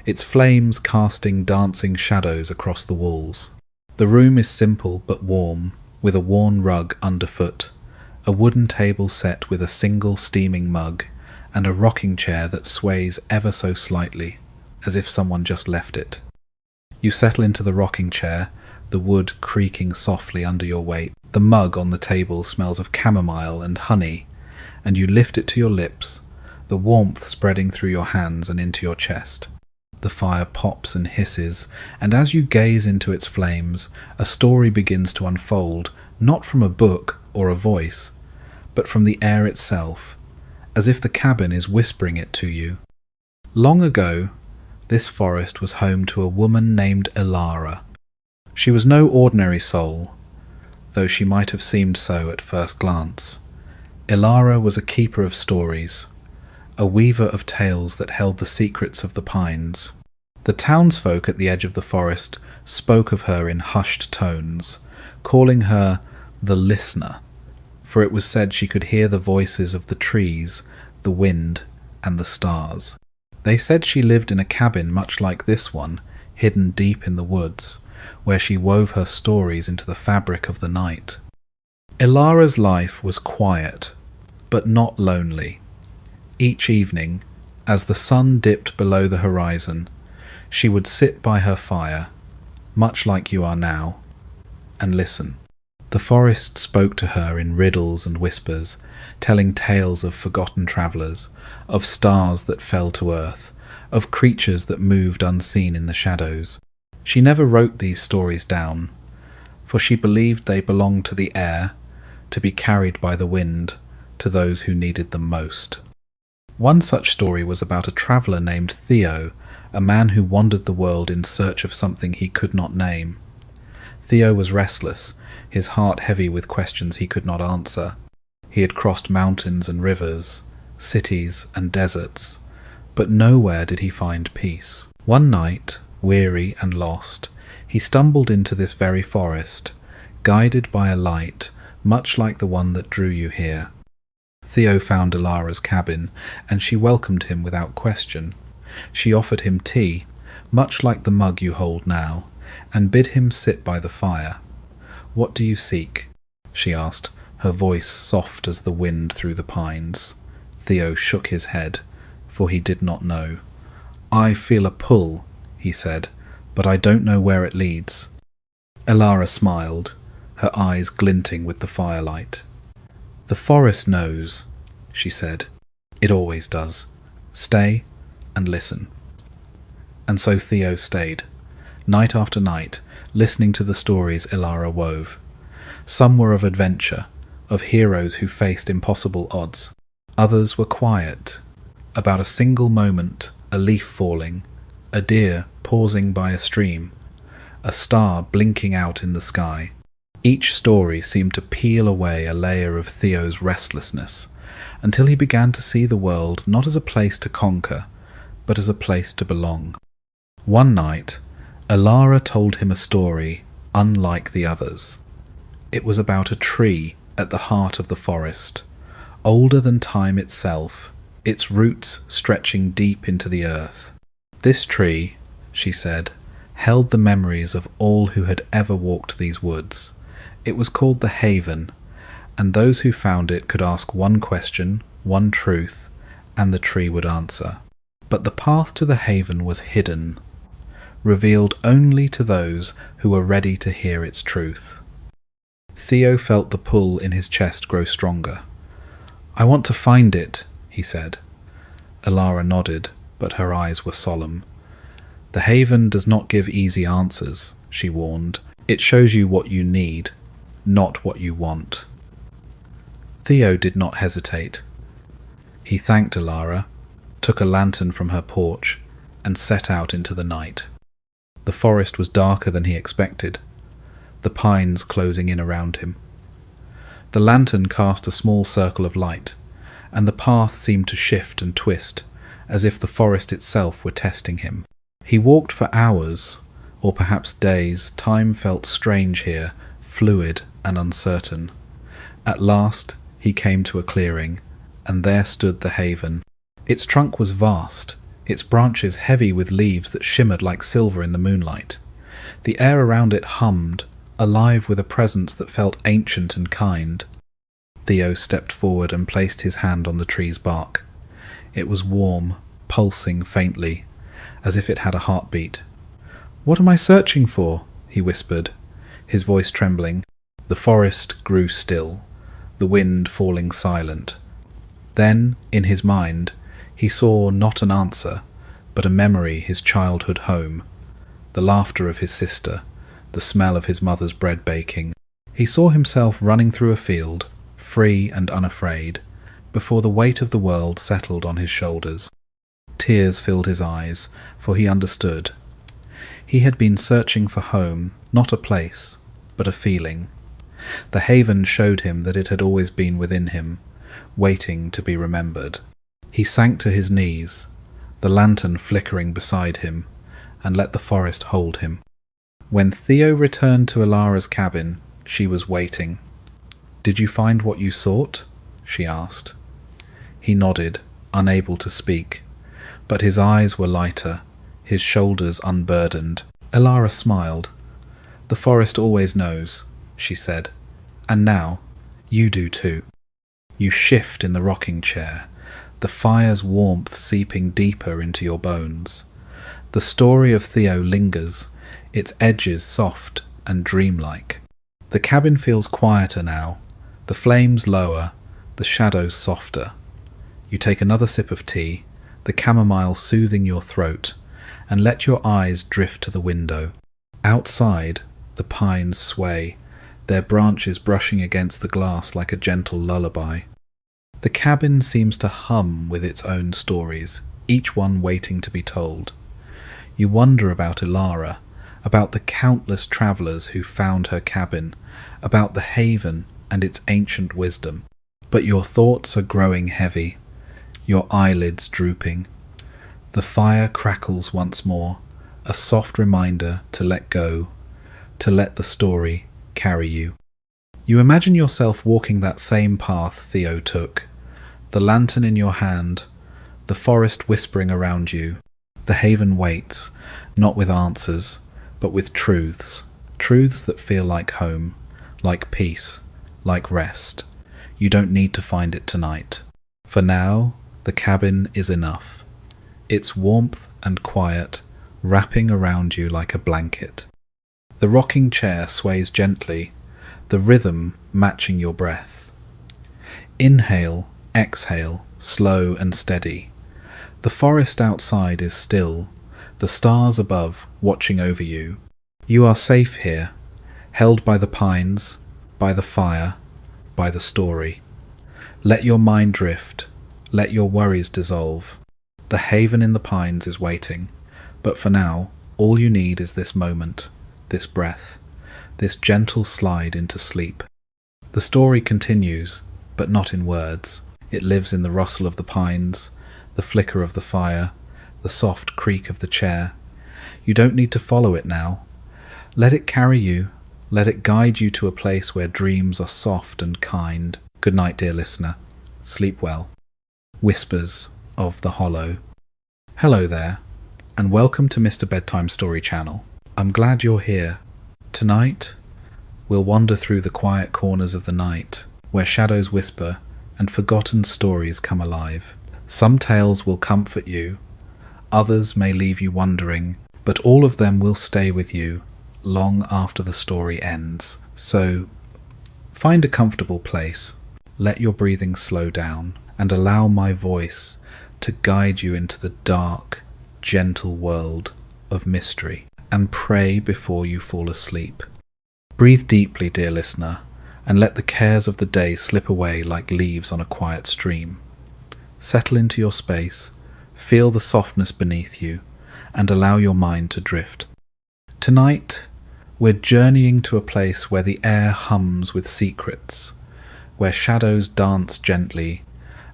its flames casting dancing shadows across the walls. The room is simple but warm, with a worn rug underfoot, a wooden table set with a single steaming mug, and a rocking chair that sways ever so slightly, as if someone just left it. You settle into the rocking chair, the wood creaking softly under your weight. The mug on the table smells of chamomile and honey, and you lift it to your lips, the warmth spreading through your hands and into your chest. The fire pops and hisses, and as you gaze into its flames, a story begins to unfold, not from a book or a voice, but from the air itself, as if the cabin is whispering it to you. Long ago, this forest was home to a woman named Elara. She was no ordinary soul, though she might have seemed so at first glance. Elara was a keeper of stories, a weaver of tales that held the secrets of the pines. The townsfolk at the edge of the forest spoke of her in hushed tones, calling her the listener, for it was said she could hear the voices of the trees, the wind, and the stars. They said she lived in a cabin much like this one, hidden deep in the woods, where she wove her stories into the fabric of the night. Elara's life was quiet, but not lonely. Each evening, as the sun dipped below the horizon, she would sit by her fire, much like you are now, and listen. The forest spoke to her in riddles and whispers, telling tales of forgotten travellers, of stars that fell to earth, of creatures that moved unseen in the shadows. She never wrote these stories down, for she believed they belonged to the air, to be carried by the wind, to those who needed them most. One such story was about a traveller named Theo, a man who wandered the world in search of something he could not name. Theo was restless, his heart heavy with questions he could not answer. He had crossed mountains and rivers, cities and deserts, but nowhere did he find peace. One night, weary and lost, he stumbled into this very forest, guided by a light much like the one that drew you here. Theo found Elara's cabin, and she welcomed him without question. She offered him tea, much like the mug you hold now, and bid him sit by the fire. "What do you seek?" she asked, her voice soft as the wind through the pines. Theo shook his head, for he did not know. "I feel a pull," he said, "but I don't know where it leads." Elara smiled, her eyes glinting with the firelight. "The forest knows," she said. "It always does. Stay and listen." And so Theo stayed, night after night, listening to the stories Elara wove. Some were of adventure, of heroes who faced impossible odds. Others were quiet, about a single moment, a leaf falling, a deer pausing by a stream, a star blinking out in the sky. Each story seemed to peel away a layer of Theo's restlessness, until he began to see the world not as a place to conquer, but as a place to belong. One night, Elara told him a story unlike the others. It was about a tree at the heart of the forest, older than time itself, its roots stretching deep into the earth. This tree, she said, held the memories of all who had ever walked these woods. It was called the Haven, and those who found it could ask one question, one truth, and the tree would answer. But the path to the Haven was hidden, revealed only to those who were ready to hear its truth. Theo felt the pull in his chest grow stronger. "I want to find it," he said. Alara nodded, but her eyes were solemn. "The Haven does not give easy answers," she warned. "It shows you what you need, not what you want." Theo did not hesitate. He thanked Alara, took a lantern from her porch, and set out into the night. The forest was darker than he expected, the pines closing in around him. The lantern cast a small circle of light, and the path seemed to shift and twist, as if the forest itself were testing him. He walked for hours, or perhaps days. Time felt strange here, fluid and uncertain. At last he came to a clearing, and there stood the Haven. Its trunk was vast, its branches heavy with leaves that shimmered like silver in the moonlight. The air around it hummed, alive with a presence that felt ancient and kind. Theo stepped forward and placed his hand on the tree's bark. It was warm, pulsing faintly, as if it had a heartbeat. "What am I searching for?" he whispered, his voice trembling. The forest grew still, the wind falling silent. Then, in his mind, he saw not an answer, but a memory, his childhood home, the laughter of his sister, the smell of his mother's bread baking. He saw himself running through a field, free and unafraid, before the weight of the world settled on his shoulders. Tears filled his eyes, for he understood. He had been searching for home, not a place, but a feeling. The Haven showed him that it had always been within him, waiting to be remembered. He sank to his knees, the lantern flickering beside him, and let the forest hold him. When Theo returned to Alara's cabin, she was waiting. "Did you find what you sought?" she asked. He nodded, unable to speak, but his eyes were lighter, his shoulders unburdened. Alara smiled. "The forest always knows," she said, "and now you do too." You shift in the rocking chair, the fire's warmth seeping deeper into your bones. The story of Theo lingers, its edges soft and dreamlike. The cabin feels quieter now, the flames lower, the shadows softer. You take another sip of tea, the chamomile soothing your throat, and let your eyes drift to the window. Outside, the pines sway, their branches brushing against the glass like a gentle lullaby. The cabin seems to hum with its own stories, each one waiting to be told. You wonder about Alara, about the countless travellers who found her cabin, about the Haven and its ancient wisdom. But your thoughts are growing heavy, your eyelids drooping. The fire crackles once more, a soft reminder to let go, to let the story carry you. You imagine yourself walking that same path Theo took, the lantern in your hand, the forest whispering around you. The Haven waits, not with answers, but with truths, truths that feel like home, like peace, like rest. You don't need to find it tonight. For now, the cabin is enough. Its warmth and quiet wrapping around you like a blanket. The rocking chair sways gently, the rhythm matching your breath. Inhale, exhale, slow and steady. The forest outside is still, the stars above watching over you. You are safe here, held by the pines, by the fire, by the story. Let your mind drift, let your worries dissolve. The Haven in the pines is waiting, but for now, all you need is this moment, this breath, this gentle slide into sleep. The story continues, but not in words. It lives in the rustle of the pines, the flicker of the fire, the soft creak of the chair. You don't need to follow it now. Let it carry you, Let it guide you to a place where dreams are soft and kind. Good night, dear listener. Sleep well. Whispers of the Hollow. Hello there, and welcome to Mr. Bedtime Story channel. I'm glad you're here. Tonight, we'll wander through the quiet corners of the night, where shadows whisper and forgotten stories come alive. Some tales will comfort you, others may leave you wondering, but all of them will stay with you long after the story ends. So, find a comfortable place, let your breathing slow down, and allow my voice to guide you into the dark, gentle world of mystery, and pray before you fall asleep. Breathe deeply, dear listener, and let the cares of the day slip away like leaves on a quiet stream. Settle into your space, feel the softness beneath you, and allow your mind to drift. Tonight, we're journeying to a place where the air hums with secrets, where shadows dance gently,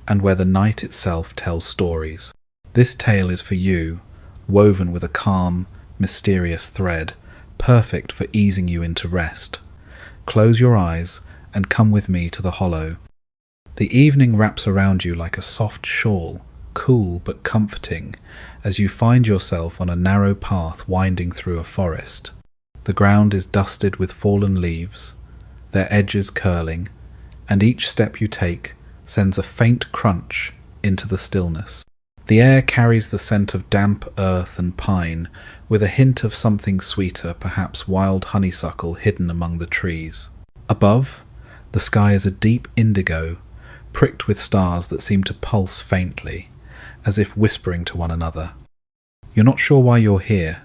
and where the night itself tells stories. This tale is for you, woven with a calm, mysterious thread, perfect for easing you into rest. Close your eyes and come with me to the hollow. The evening wraps around you like a soft shawl, cool but comforting, as you find yourself on a narrow path winding through a forest. The ground is dusted with fallen leaves, their edges curling, and each step you take sends a faint crunch into the stillness. The air carries the scent of damp earth and pine, with a hint of something sweeter, perhaps wild honeysuckle hidden among the trees. Above, the sky is a deep indigo, pricked with stars that seem to pulse faintly, as if whispering to one another. You're not sure why you're here,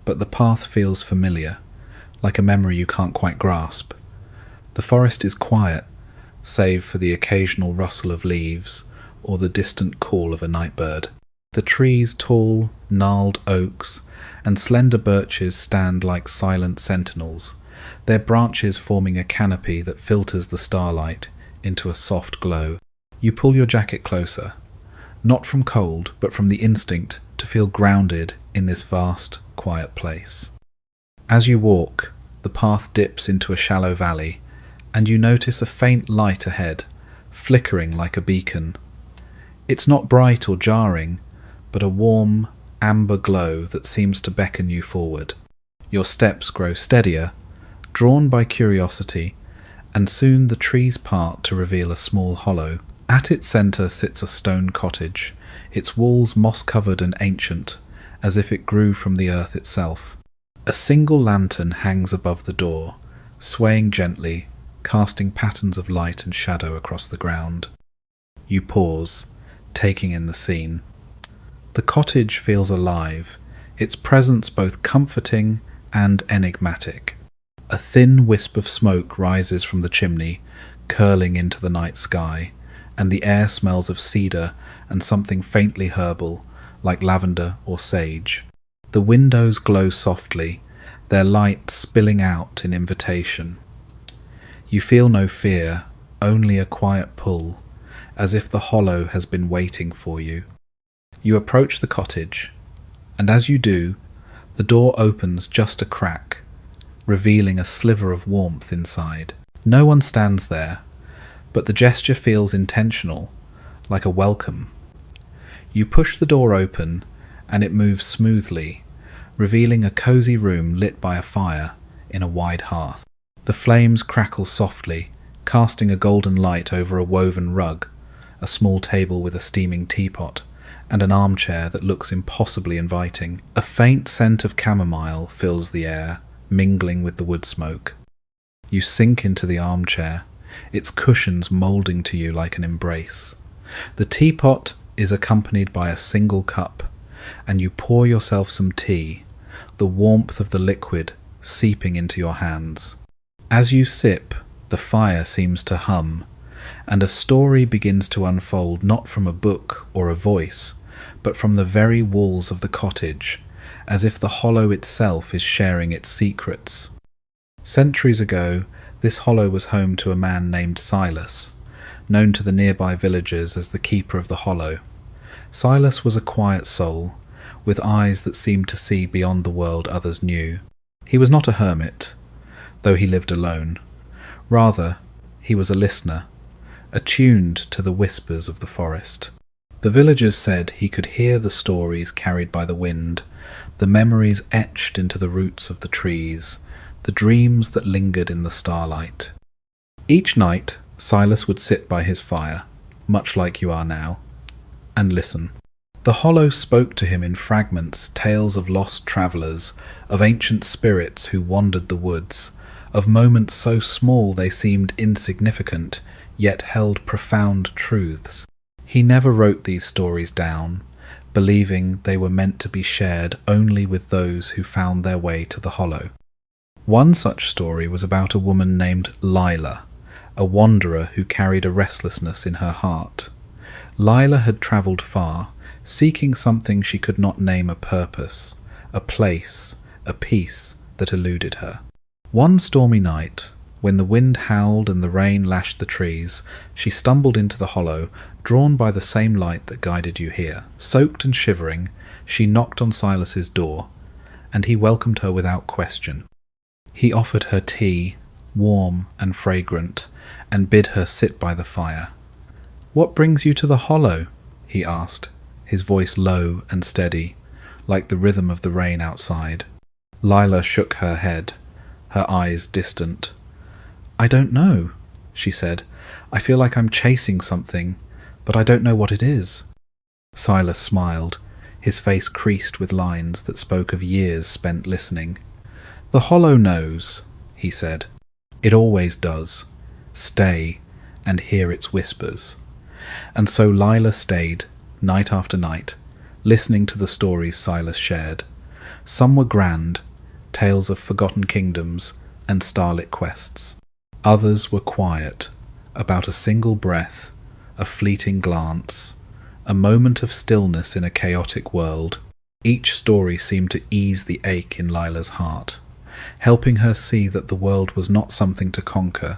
but the path feels familiar, like a memory you can't quite grasp. The forest is quiet, save for the occasional rustle of leaves or the distant call of a night bird. The trees, tall, gnarled oaks and slender birches, stand like silent sentinels, their branches forming a canopy that filters the starlight into a soft glow. You pull your jacket closer, not from cold, but from the instinct to feel grounded in this vast, quiet place. As you walk, the path dips into a shallow valley, and you notice a faint light ahead, flickering like a beacon. It's not bright or jarring, but a warm, amber glow that seems to beckon you forward. Your steps grow steadier, drawn by curiosity, and soon the trees part to reveal a small hollow. At its centre sits a stone cottage, its walls moss-covered and ancient, as if it grew from the earth itself. A single lantern hangs above the door, swaying gently, casting patterns of light and shadow across the ground. You pause, taking in the scene. The cottage feels alive, its presence both comforting and enigmatic. A thin wisp of smoke rises from the chimney, curling into the night sky, and the air smells of cedar and something faintly herbal, like lavender or sage. The windows glow softly, their light spilling out in invitation. You feel no fear, only a quiet pull, as if the hollow has been waiting for you. You approach the cottage, and as you do, the door opens just a crack, revealing a sliver of warmth inside. No one stands there, but the gesture feels intentional, like a welcome. You push the door open, and it moves smoothly, revealing a cozy room lit by a fire in a wide hearth. The flames crackle softly, casting a golden light over a woven rug, a small table with a steaming teapot, and an armchair that looks impossibly inviting. A faint scent of chamomile fills the air, mingling with the wood smoke. You sink into the armchair, its cushions moulding to you like an embrace. The teapot is accompanied by a single cup, and you pour yourself some tea, the warmth of the liquid seeping into your hands. As you sip, the fire seems to hum, and a story begins to unfold not from a book or a voice, but from the very walls of the cottage, as if the hollow itself is sharing its secrets. Centuries ago, this hollow was home to a man named Silas, known to the nearby villagers as the keeper of the hollow. Silas was a quiet soul, with eyes that seemed to see beyond the world others knew. He was not a hermit, though he lived alone. Rather, he was a listener, attuned to the whispers of the forest. The villagers said he could hear the stories carried by the wind, the memories etched into the roots of the trees, the dreams that lingered in the starlight. Each night, Silas would sit by his fire, much like you are now, and listen. The hollow spoke to him in fragments, tales of lost travellers, of ancient spirits who wandered the woods, of moments so small they seemed insignificant, yet held profound truths. He never wrote these stories down, believing they were meant to be shared only with those who found their way to the hollow. One such story was about a woman named Lila, a wanderer who carried a restlessness in her heart. Lila had travelled far, seeking something she could not name, a purpose, a place, a peace that eluded her. One stormy night, when the wind howled and the rain lashed the trees, she stumbled into the hollow, drawn by the same light that guided you here. Soaked and shivering, she knocked on Silas's door, and he welcomed her without question. He offered her tea, warm and fragrant, and bid her sit by the fire. "What brings you to the hollow?" he asked, his voice low and steady, like the rhythm of the rain outside. Lila shook her head, her eyes distant. "I don't know," she said. "I feel like I'm chasing something, but I don't know what it is." Silas smiled, his face creased with lines that spoke of years spent listening. "The hollow knows," he said. "It always does. Stay and hear its whispers." And so Lila stayed, night after night, listening to the stories Silas shared. Some were grand, tales of forgotten kingdoms and starlit quests. Others were quiet, about a single breath, a fleeting glance, a moment of stillness in a chaotic world. Each story seemed to ease the ache in Lila's heart, helping her see that the world was not something to conquer,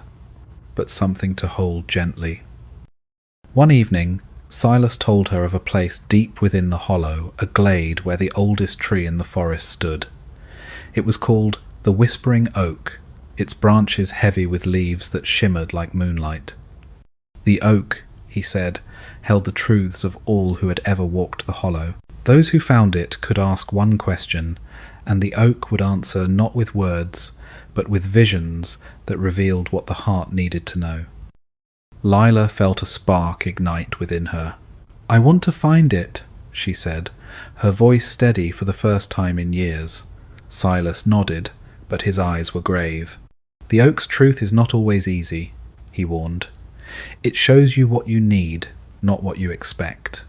but something to hold gently. One evening, Silas told her of a place deep within the hollow, a glade where the oldest tree in the forest stood. It was called the Whispering Oak, its branches heavy with leaves that shimmered like moonlight. The oak, he said, held the truths of all who had ever walked the hollow. Those who found it could ask one question, and the oak would answer not with words, but with visions that revealed what the heart needed to know. Lila felt a spark ignite within her. "I want to find it," she said, her voice steady for the first time in years. Silas nodded, but his eyes were grave. "The oak's truth is not always easy," he warned. "It shows you what you need, not what you expect."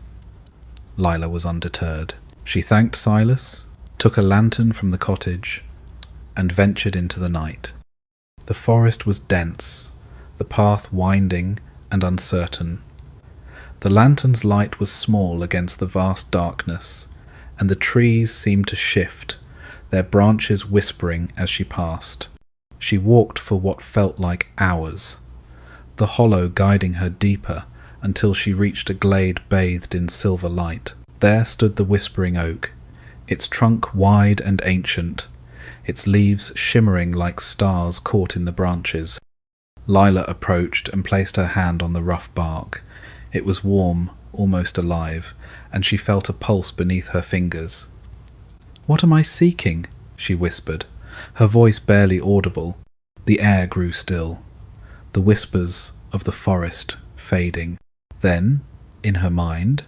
Lila was undeterred. She thanked Silas, took a lantern from the cottage, and ventured into the night. The forest was dense, the path winding and uncertain. The lantern's light was small against the vast darkness, and the trees seemed to shift, their branches whispering as she passed. She walked for what felt like hours, the hollow guiding her deeper until she reached a glade bathed in silver light. There stood the Whispering Oak, its trunk wide and ancient, its leaves shimmering like stars caught in the branches. Lila approached and placed her hand on the rough bark. It was warm, almost alive, and she felt a pulse beneath her fingers. "What am I seeking?" she whispered, her voice barely audible. The air grew still, the whispers of the forest fading. Then, in her mind,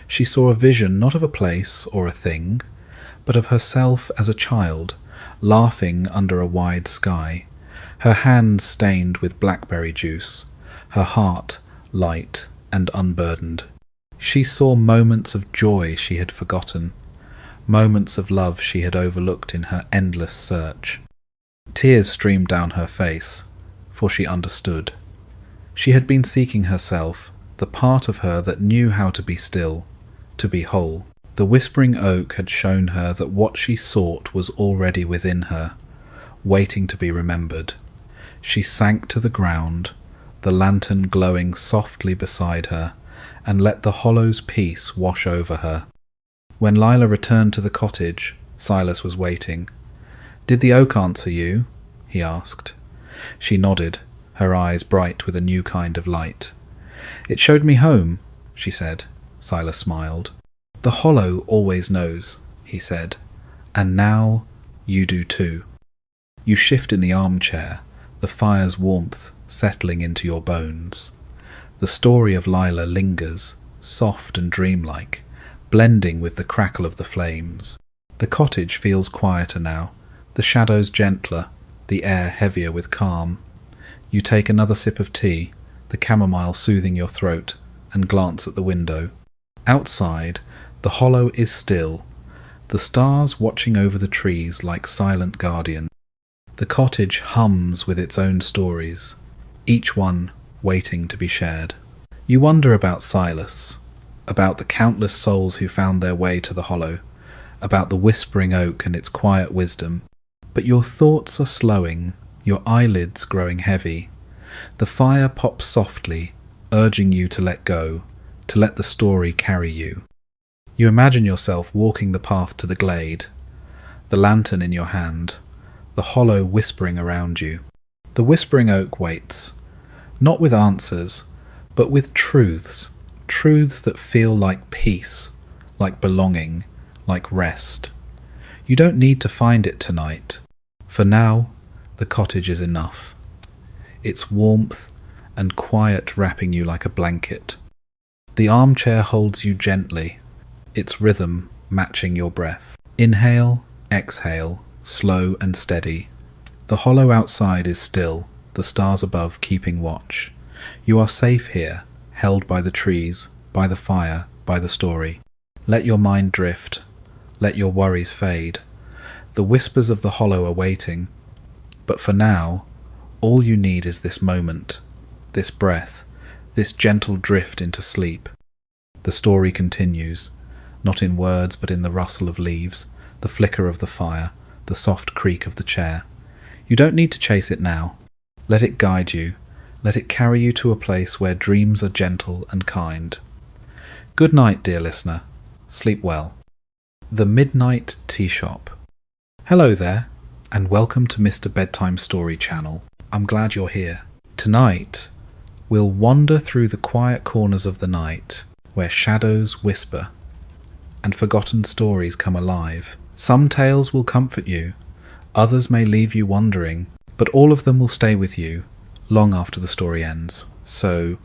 she saw a vision not of a place or a thing, but of herself as a child, laughing under a wide sky, her hands stained with blackberry juice, her heart light and unburdened. She saw moments of joy she had forgotten, moments of love she had overlooked in her endless search. Tears streamed down her face, for she understood. She had been seeking herself, the part of her that knew how to be still, to be whole. The Whispering Oak had shown her that what she sought was already within her, waiting to be remembered. She sank to the ground, the lantern glowing softly beside her, and let the hollow's peace wash over her. When Lila returned to the cottage, Silas was waiting. "Did the oak answer you?" he asked. She nodded, her eyes bright with a new kind of light. It showed me home, she said. Silas smiled. The hollow always knows, he said, and now you do too. You shift in the armchair, the fire's warmth settling into your bones. The story of Lila lingers, soft and dreamlike, blending with the crackle of the flames. The cottage feels quieter now, the shadows gentler, the air heavier with calm. You take another sip of tea, the chamomile soothing your throat, and glance at the window. Outside, the hollow is still, the stars watching over the trees like silent guardians. The cottage hums with its own stories, each one waiting to be shared. You wonder about Silas, about the countless souls who found their way to the hollow, about the whispering oak and its quiet wisdom. But your thoughts are slowing, your eyelids growing heavy. The fire pops softly, urging you to let go, to let the story carry you. You imagine yourself walking the path to the glade, the lantern in your hand, the hollow whispering around you. The whispering oak waits, not with answers, but with truths, truths that feel like peace, like belonging, like rest. You don't need to find it tonight. For now, the cottage is enough. Its warmth and quiet wrapping you like a blanket. The armchair holds you gently, its rhythm matching your breath. Inhale, exhale, slow and steady. The hollow outside is still, the stars above keeping watch. You are safe here, held by the trees, by the fire, by the story. Let your mind drift. Let your worries fade. The whispers of the hollow are waiting. But for now, all you need is this moment, this breath, this gentle drift into sleep. The story continues, not in words but in the rustle of leaves, the flicker of the fire, the soft creak of the chair. You don't need to chase it now. Let it guide you. Let it carry you to a place where dreams are gentle and kind. Good night, dear listener. Sleep well. The Midnight Tea Shop. Hello there, and welcome to Mr. Bedtime Story channel. I'm glad you're here. Tonight, we'll wander through the quiet corners of the night, where shadows whisper, and forgotten stories come alive. Some tales will comfort you, others may leave you wondering, but all of them will stay with you long after the story ends. So,